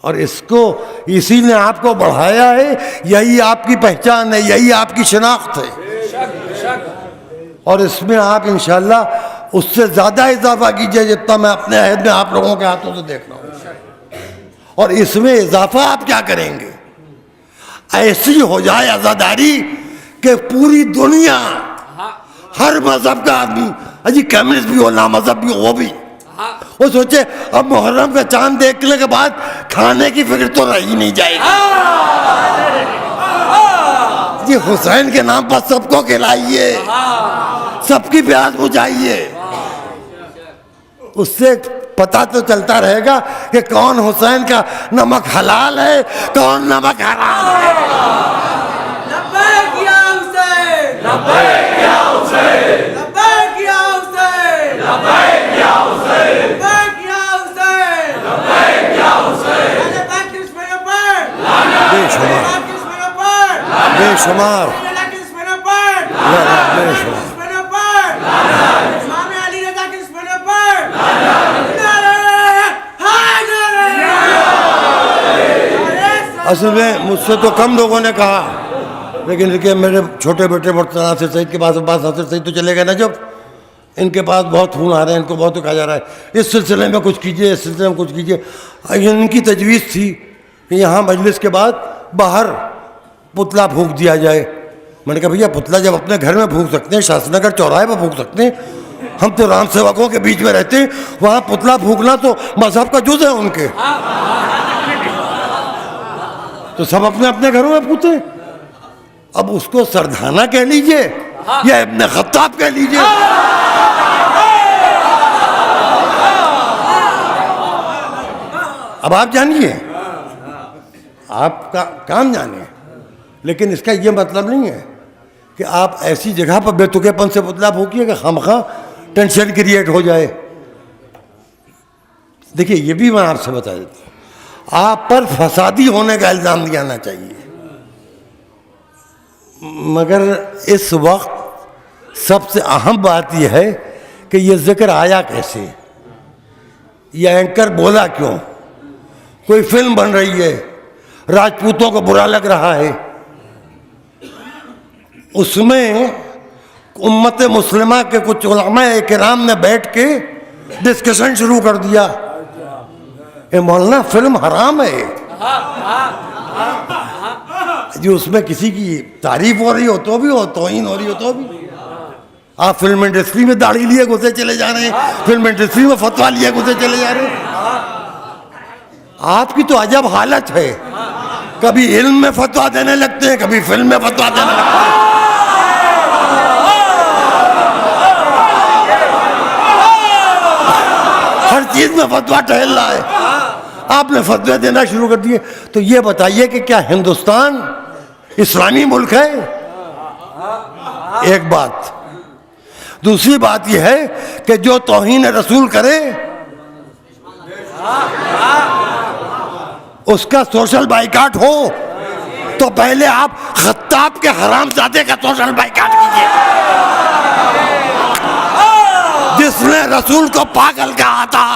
और इसको इसी ने आपको बढ़ाया है, यही आपकी पहचान है, यही आपकी शनाख्त है। और इसमें आप इंशाल्लाह उससे ज़्यादा इजाफा कीजिए जितना मैं अपने अहद में आप लोगों के हाथों से देख रहा हूँ। और इसमें इजाफा आप क्या करेंगे? ऐसी हो जाए आज़ादारी कि पूरी दुनिया, हर मजहब का आदमी, अजी कम्युनिस्ट भी हो, ना मजहब भी हो, वो भी वो सोचे अब मुहर्रम का चांद देखने के बाद खाने की फिक्र तो रही नहीं जाएगी। जी हुसैन के नाम पर सबको खिलाइए, सबकी प्यास बुझाइए। उससे पता तो चलता रहेगा कि कौन हुसैन का नमक हलाल है, कौन नमक हराम है। लब्बैक या हुसैन, लब्बैक या हुसैन, लब्बैक या हुसैन, लब्बैक या हुसैन, लब्बैक या हुसैन, लब्बैक या हुसैन। लब्बैक किस मेरे पर, बेशुमार, लब्बैक किस मेरे पर, बेशुमार, लब्बैक किस मेरे पर, बेशुमार। किस मेरे पर, इमाम अली असल में मुझसे तो कम लोगों ने कहा, लेकिन इनके मेरे छोटे बेटे मुर्तज़ा नासिर सईद के पास अब्बास नासिर सईद तो चले गए ना, जब इनके पास बहुत खून आ रहे हैं, इनको बहुत कहा जा रहा है इस सिलसिले में कुछ कीजिए, इस सिलसिले में कुछ कीजिए। इनकी तजवीज़ थी कि यहाँ मजलिस के बाद बाहर पुतला फूंक दिया जाए। मैंने कहा भैया पुतला जब अपने घर में फूंक सकते हैं, शास्त्रीनगर चौराहे पर फूंक सकते हैं, हम तो राम सेवकों के बीच में रहते हैं, वहाँ पुतला फूंकना तो मजहब का जुज़ है उनके, तो सब अपने अपने घरों में फूंकते। अब उसको सरधाना कह लीजिए या इब्ने खत्ताब कह लीजिए, अब आप जानिए, आपका काम जानिए, लेकिन इसका ये मतलब नहीं है कि आप ऐसी जगह पर बेतुकेपन से पुतला फूकिए कि खामखा टेंशन क्रिएट हो जाए। देखिए ये भी मैं आपसे बता देता हूँ, आप पर फसादी होने का इल्ज़ाम नहीं आना चाहिए, मगर इस वक्त सबसे अहम बात यह है कि ये जिक्र आया कैसे, यह एंकर बोला क्यों। कोई फिल्म बन रही है, राजपूतों को बुरा लग रहा है, उसमें उम्मत मुस्लिमा के कुछ उलमाए किराम ने बैठ के डिस्कशन शुरू कर दिया, ये मौलाना फिल्म हराम है जी, उसमें किसी की तारीफ हो रही हो तो भी हो, तौहीन हो रही हो तो भी। आप फिल्म इंडस्ट्री में दाढ़ी लिए घुसे चले जा रहे हैं, फिल्म इंडस्ट्री में फतवा लिए घुसे चले जा रहे हैं। आपकी तो अजब हालत है, कभी इल्म में फतवा देने लगते हैं, कभी फिल्म में फतवा देने लगते हैं। हर चीज में फतवा टहल रहा है, आपने फतवे देना शुरू कर दिए। तो ये बताइए कि क्या हिंदुस्तान इस्लामी मुल्क है? एक बात। दूसरी बात यह है कि जो तौहीन रसूल करे उसका सोशल बाइकाट हो, तो पहले आप खत्ताब के हरामजादे का सोशल बाइकाट कीजिए, जिसने रसूल को पागल कहा था।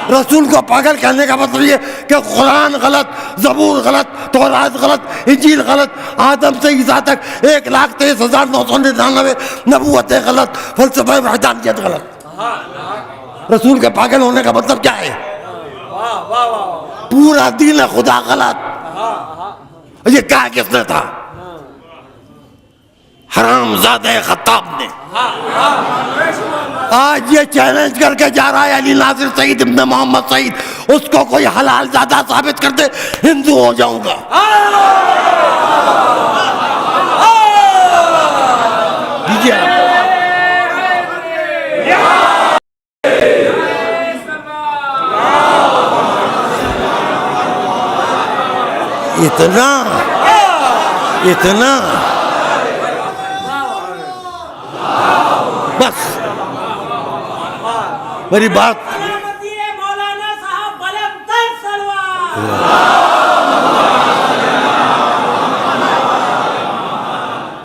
रसूल को पागल कहने का मतलब ये कि कुरान गलत, ज़बूर गलत, तौरात गलत, इंजील गलत, आदम से ईसा तक 1,23,999 नबूवतें गलत, फलसफा वहदानियत गलत। रसूल के पागल होने का मतलब क्या है? पूरा दीन खुदा गलत। ये कहा किसने था? हरामजादे खत्ताब ने। आज ये चैलेंज करके जा रहा है अली नासिर सईद इब्ने मोहम्मद सईद, उसको कोई हलाल ज़्यादा साबित कर दे, हिंदू हो जाऊंगा। दीजिए इतना इतना बस मेरी बात। मौलाना साहब बुलंद सलवात।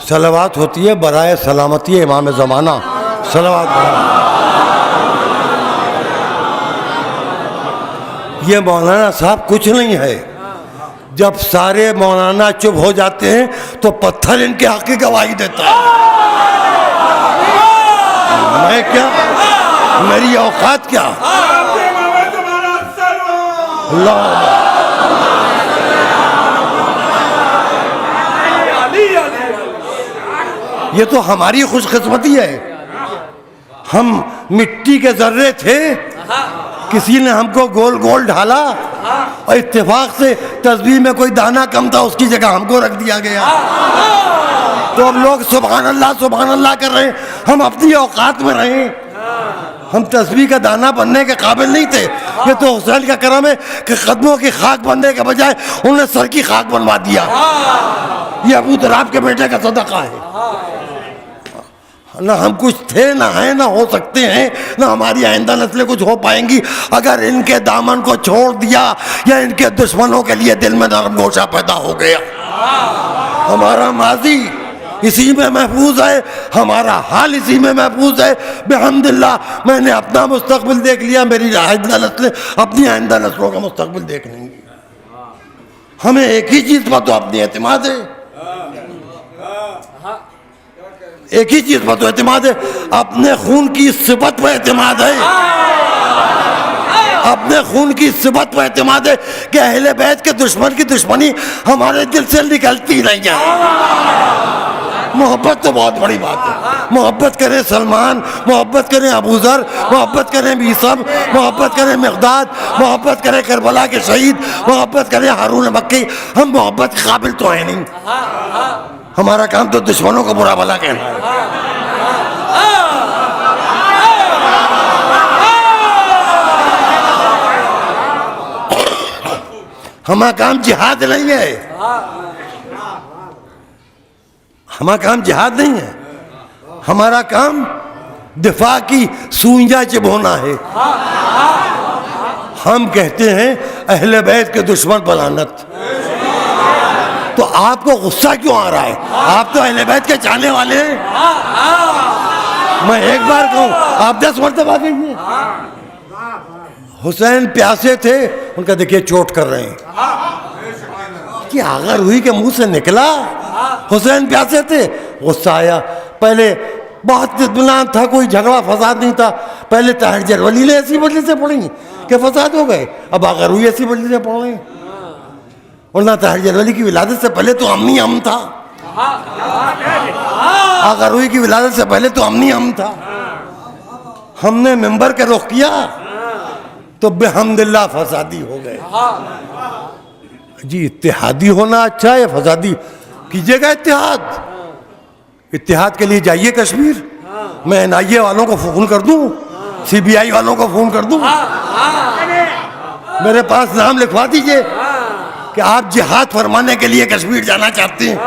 सलावत होती है बराए सलामती इमाम ज़माना, सलावत। ये मौलाना साहब कुछ नहीं है। जब सारे मौलाना चुप हो जाते हैं तो पत्थर इनके हक की गवाही देता है। मैं क्या, मेरी औकात क्या? अल्लाह ये तो हमारी खुशकिस्मती है, हम मिट्टी के जर्रे थे, किसी ने हमको गोल गोल ढाला और इत्तेफाक से तस्बीह में कोई दाना कम था, उसकी जगह हमको रख दिया गया। तो अब लोग सुभान अल्लाह कर रहे हैं, हम अपनी औकात में रहे। हम तस्बीह का दाना बनने के काबिल नहीं थे। ये तो हुसैन का करम है कि कदमों की खाक बनने के बजाय उन्होंने सर की खाक बनवा दिया। ये अबू तराब के बेटे का सदका है। ना हम कुछ थे, ना है, ना हो सकते हैं, ना हमारी आइंदा नस्लें कुछ हो पाएंगी अगर इनके दामन को छोड़ दिया या इनके दुश्मनों के लिए दिल में नरम गोशा पैदा हो गया। हमारा माजी इसी में महफूज है, हमारा हाल इसी में महफूज है। बिहम्दिल्लाह मैंने अपना मुस्तकबिल देख लिया, मेरी आइंदा नस्लें अपनी आइंदा नस्लों का मुस्तकबिल देख लेंगी। हमें एक ही चीज पर तो अपनी एतमाद है, एक ही चीज पर तो एतमाद है, अपने खून की सिफत पर एतमाद है, अपने खून की सिफत पर एतमाद है कि अहले बैत के दुश्मन की दुश्मनी हमारे दिल से निकलती नहीं है। मोहब्बत तो बहुत बड़ी बात है। मोहब्बत करें सलमान, मोहब्बत करें अबू ज़र, मोहब्बत करें बीसम, मोहब्बत करें मिक़दाद, मोहब्बत करें करबला के शहीद, मोहब्बत करें हारून मक्की। हम मोहब्बत के काबिल तो हैं नहीं, हमारा काम तो दुश्मनों को बुरा भला कहना है। हमारा काम जिहाद नहीं है, हमारा काम जिहाद नहीं है, हमारा काम दिफा की सूंजा चिबोना है। हम कहते हैं अहले बैत के दुश्मन पर लानत। तो आपको गुस्सा क्यों आ रहा है? आप तो अहले बैत के चाहने वाले हैं। मैं एक बार कहूं, आप 10 मरतबा कहिए। हुसैन प्यासे थे, उनका देखिए चोट कर रहे हैं कि अगर हुई के मुंह से निकला। हुसैन प्यासे थे, गुस्सा आया। पहले बहुत इत्मीनान था, कोई झगड़ा फसाद नहीं था। पहले ताहिर जरवली ने ऐसी वजह से पढ़ी कि फसाद हो गए, अब अगर हुई ऐसी वजह से पढ़ रहे। वरना ताहिर जरवली की विलादत से पहले तो अमनी हम था, अगर हुई की विलादत से पहले तो अमनी हम था। हमने मिंबर का रुख किया तो बेहमदिल्ला फसादी हो गए। जी इत्तेहादी होना अच्छा है, फसादी कीजिएगा इत्तेहाद। इत्तेहाद के लिए जाइए कश्मीर, मैं NIA वालों को फोन कर दूं, CBI वालों को फोन कर दूं, मेरे पास नाम लिखवा दीजिए कि आप जिहाद फरमाने के लिए कश्मीर जाना चाहते हैं।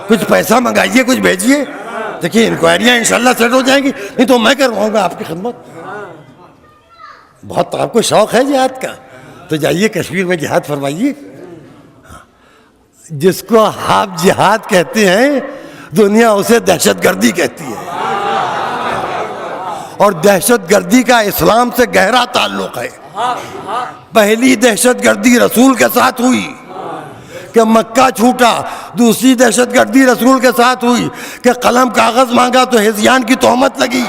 कुछ पैसा मंगाइए, कुछ भेजिए, देखिए इंक्वायरियां इंशाल्लाह सेट हो जाएंगी। नहीं तो मैं करवाऊंगा आपकी खिदमत। बहुत आपको शौक है जिहाद का, तो जाइए कश्मीर में जिहाद फरमाइए। जिसको आप जिहाद कहते हैं, दुनिया उसे दहशतगर्दी कहती है, और दहशतगर्दी का इस्लाम से गहरा ताल्लुक है। पहली दहशतगर्दी रसूल के साथ हुई कि मक्का छूटा, दूसरी दहशतगर्दी रसूल के साथ हुई कि कलम कागज मांगा तो हिज़यान की तोहमत लगी,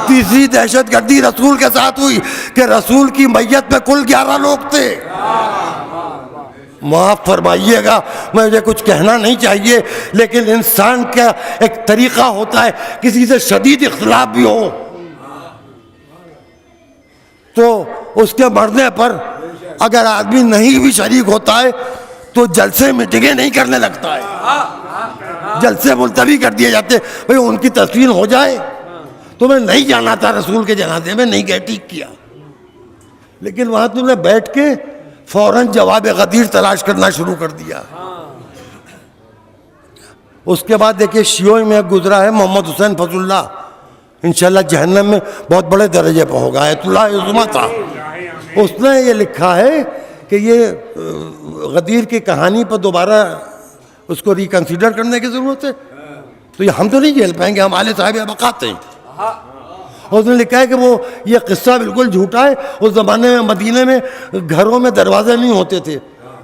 तीसरी दहशतगर्दी रसूल के साथ हुई कि रसूल की मैयत में कुल 11 लोग थे। माफ़ फरमाइएगा, मुझे कुछ कहना नहीं चाहिए, लेकिन इंसान का एक तरीक़ा होता है, किसी से शदीद इख्तिलाफ भी हो तो उसके मरने पर अगर आदमी नहीं भी शरीक होता है तो जलसे मीटिंगें नहीं करने लगता है, जलसे मुलतवी कर दिए जाते। भाई उनकी तस्वीर हो जाए तो मैं नहीं जाना था रसूल के जनाजे में, नहीं गए, ठीक किया। लेकिन वहाँ तुमने बैठ के फौरन जवाब गदीर तलाश करना शुरू कर दिया। उसके बाद देखिए शियों में गुजरा है मोहम्मद हुसैन फजलुल्लाह, इंशाल्लाह जहन्नम में बहुत बड़े दर्जे पर होगा। आयतुल्लाह उज़्मा था, उसने ये लिखा है कि ये गदीर की कहानी पर दोबारा उसको रिकन्सिडर करने की ज़रूरत है। तो ये हम तो नहीं झेल पाएंगे, हम आले साहिब बकाते हैं। उसने लिखा है कि वो ये किस्सा बिल्कुल झूठा है। उस ज़माने में मदीने में घरों में दरवाजे नहीं होते थे।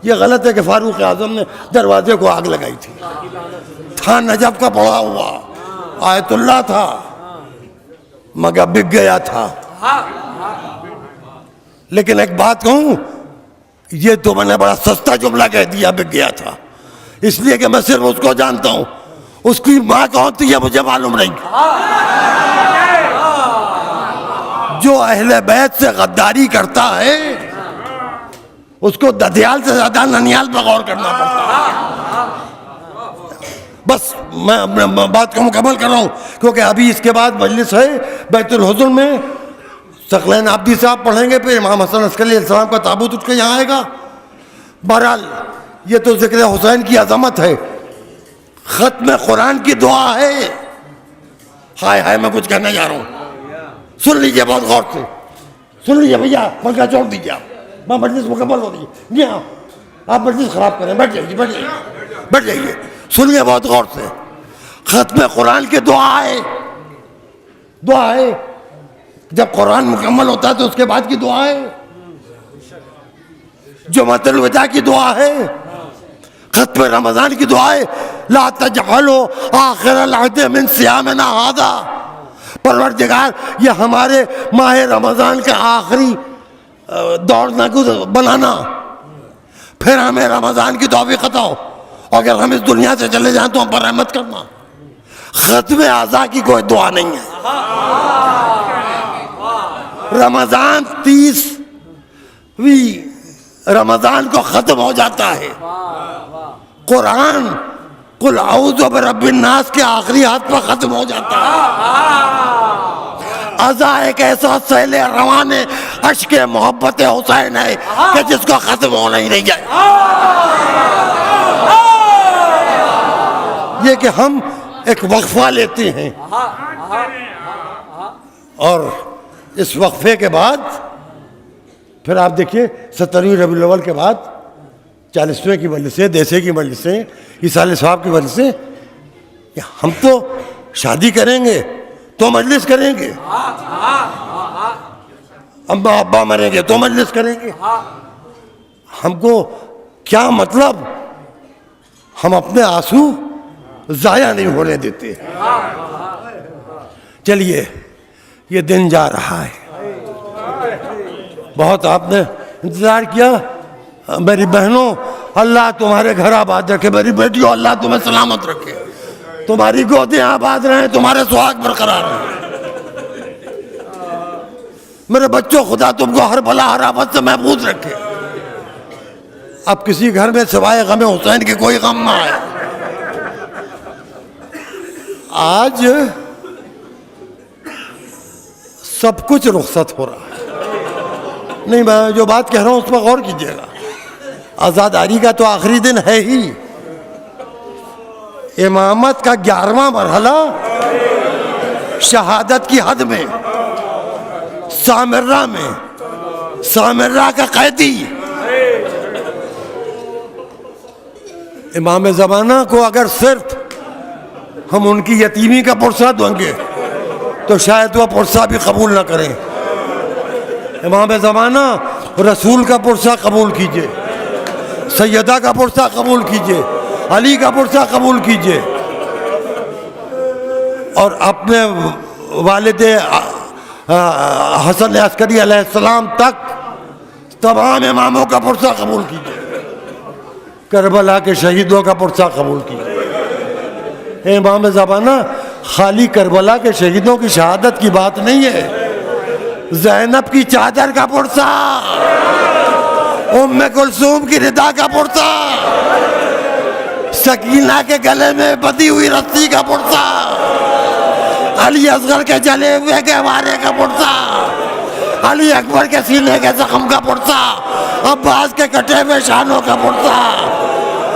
ये गलत है कि फारूक आज़म ने दरवाजे को आग लगाई थी। था नजब का पड़ा हुआ, आयतुल्लाह था, मगर बिक गया था। लेकिन एक बात कहूँ, ये तो मैंने बड़ा सस्ता जुमला कह दिया, बिक गया था, इसलिए कि मैं सिर्फ उसको जानता हूँ। उसकी माँ कौन थी ये मुझे मालूम नहीं। जो अहले बैत से गद्दारी करता है उसको ददियाल से ज्यादा ननियाल पर गौर करना पड़ता है। बस मैं बात को मुकम्मल कर रहा हूँ, क्योंकि अभी इसके बाद मजलिस है बैतुल हुज़्न में। सकलैन आब्दी साहब पढ़ेंगे, फिर इमाम हसन अस्करी अलैहिस्सलाम का ताबूत उठ के यहाँ आएगा। बहरहाल ये तो ज़िक्र हुसैन की अज़मत है। ख़त्म कुरान की दुआ है। हाय हाय, मैं कुछ कहने जा रहा हूँ, सुन लीजिए बहुत गौर से, सुन लीजिए भैया, पंखा छोड़ दीजिए आप, मैं मजलिस मुकम्मल हो रही है। जी हाँ, आप मजलिस ख़राब करें, बैठ जाइए, बैठ जाइए, बैठ जाइए, सुनिए बहुत गौर से। ख़त्म कुरान की दुआ है, दुआ है। जब कुरान मुकम्मल होता है तो उसके बाद की दुआ है। जुमातुल वदा की दुआ है, खत्म रमजान की दुआ है, ला तजअलू आखिरल अहद मिन सियामिना हादा। परवरदिगार ये हमारे माह रमजान का आखिरी दौर न बनाना, फिर हमें रमजान की तौफीक अता हो, अगर हम इस दुनिया से चले जाएं तो हम पर रहमत करना। खत्म आज़ा की कोई दुआ नहीं है। रमजान 30वीं रमजान को खत्म हो जाता है। कुरान कुल औज़ु बिरब्बिन नास के आखिरी हाथ पर खत्म हो जाता है। अज़ा एक ऐसा सैले रवाने अश्क मोहब्बत हुसैन है कि जिसको खत्म होना ही नहीं है। ये कि हम एक वक्फा लेते हैं और इस वक्फे के बाद फिर आप देखिए 17वीं रबीउल अव्वल के बाद 40वें की मजलिसें, देसे की मजलिसें, इसाले सवाब की मजलिसें। हम तो शादी करेंगे तो मजलिस करेंगे, अम्मा अब्बा मरेंगे तो मजलिस करेंगे। हमको क्या मतलब, हम अपने आंसू जाया नहीं होने देते। चलिए ये दिन जा रहा है, बहुत आपने इंतजार किया। मेरी बहनों अल्लाह तुम्हारे घर आबाद रखे, मेरी बेटियों अल्लाह तुम्हें सलामत रखे, तुम्हारी गोदें आबाद रहें, तुम्हारे सुहाग बरकरार रहें। मेरे बच्चों खुदा तुमको हर भला हर आफत से महफूज रखे। अब किसी घर में सिवाय गम हुसैन के कोई गम ना आए। आज सब कुछ रुखसत हो रहा है। नहीं, मैं जो बात कह रहा हूं उस पर गौर कीजिएगा। आज़ादारी का तो आखिरी दिन है ही। इमामत का 11वां मरहला शहादत की हद में, सामिर्रा में, सामिर्रा का कैदी इमाम ज़माना को अगर सिर्फ हम उनकी यतीमी का पुरसा देंगे तो शायद वह पुरसा भी कबूल ना करें। इमाम ज़माना रसूल का पुरसा कबूल कीजिए, सैयदा का पुरसा कबूल कीजिए, अली का पुरसा कबूल कीजिए, और अपने वालिद हसन अस्करी अलैहिस्सलाम तक तमाम इमामों का पुरसा कबूल कीजिए, करबला के शहीदों का पुरसा कबूल कीजिए। इमाम ज़माना खाली करबला के शहीदों की शहादत की बात नहीं है, ज़ैनब की चादर का पुरसा, उम्मे कुलसूम की रिदा का पुरसा, सकीना के गले में बंधी हुई रस्सी का पुरसा, अली असगर के जले हुए गहवारे का पुरसा, अली अकबर के सीने के जख्म का पुरसा, अब्बास के कटे हुए शानों का पुरसा,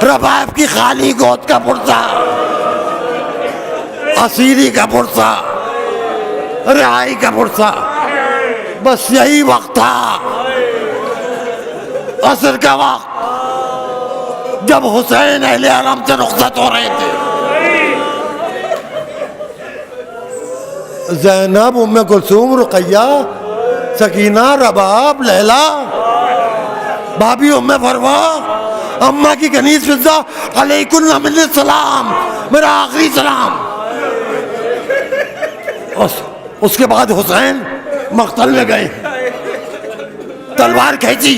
रबाब की खाली गोद का पुरसा, असीरी का पुरसा, रिहाई का पुरसा। बस यही वक्त था, असर का वक्त, जब हुसैन अहले हरम से रुखसत हो रहे थे। ज़ैनब, उम्मे कुलसूम, रुक़ैया, सकीना, रबाब, लैला, भाभी उम्मे फरवा, अम्मा की कनीज़ फिज़ा, अलैकुन्ना मिन्नी सलाम, मेरा आखिरी सलाम। उसके बाद हुसैन मक्तल में गए, तलवार खींची,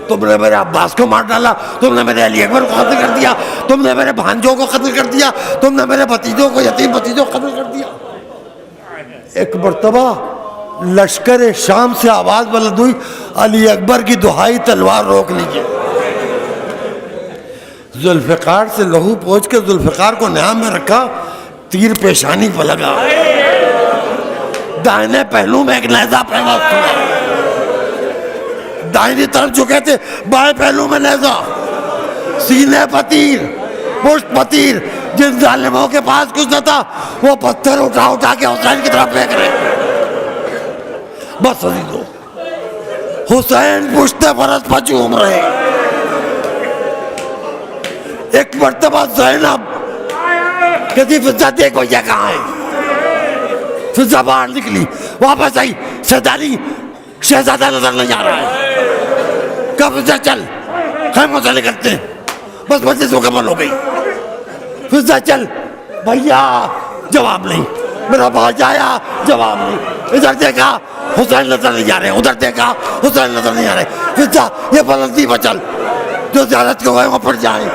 तुमने मेरे अब्बास को मार डाला, तुमने मेरे अली अकबर को कत्ल कर दिया, तुमने मेरे भांजों को कत्ल कर दिया, तुमने मेरे भतीजों को, यतीम भतीजों को कत्ल कर दिया। एक मर्तबा लश्कर शाम से आवाज बुलंद हुई, अली अकबर की दुहाई, तलवार रोक लीजिए। जुल्फ़िकार से लहू पोंछ के जुल्फ़िकार को न्याम में रखा, तीर पेशानी पर लगा, दाहिने पहलू में एक नेज़ा पैदा हुआ, दाहिनी तरफ झुके थे, बाएं पहलू में नेज़ा, सीने पर तीर, पुष्ट पर तीर। जिन जालिमों के पास कुछ न था वो पत्थर उठा उठा के हुसैन की तरफ फेंक रहे। बस अजीजों, हुसैन पुश्ते फरस पर झूम रहे। एक मर्तबा ज़ैनब कहती फिज़ा देखो ये कहाँ है। फिज़ा बाहर निकली, वापस आई, सैदानी शहजादा नजर नहीं आ रहा है। फिजा चल, खैमों से निकलते हैं, बस मजलिस मुकम्मल हो गई। फिजा चल भैया, जवाब नहीं। मेरा भाई आया, जवाब नहीं। इधर देखा हुसैन नजर नहीं आ रहे, उधर देखा हुसैन नजर नहीं आ रहे। फिजा ये बुलंदी पर चल, जो ज़ियारत को गए वो पड़ जाए,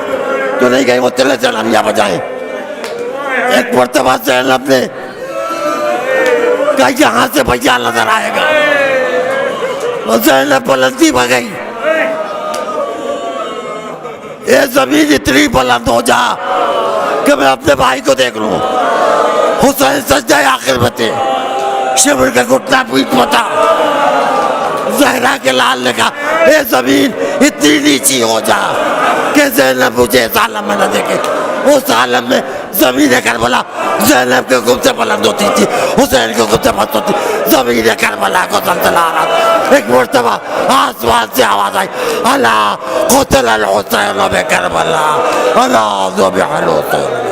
जो नहीं गए वो तिले से नमिया बजाए। एक मरतबा ज़ैनब ने कहा यहाँ से भैया नजर आएगा, और ज़ैनब बुलंदी पर गई। ये जमीन इतनी बुलंद हो जा कि मैं अपने भाई को देख लूं। हुसैन सजदा आखिर में थे, शिविर का घुटना पीट मता। ज़हरा के लाल ने कहा ये जमीन इतनी नीची हो जा कि ज़ैनब मुझे इस आलम में न देखे। उस आलम में जमीन करबला ज़ैनब के गुम से बुलंद होती थी, हुसैन के गुम से मस्त होती। जमीन करबला को जलजला आ रहा। एक मरतबा आसमान से आवाज आई, अला क़ुतिल अल हुसैन बिकरबला, अला ज़ुबिह अल हुसैन।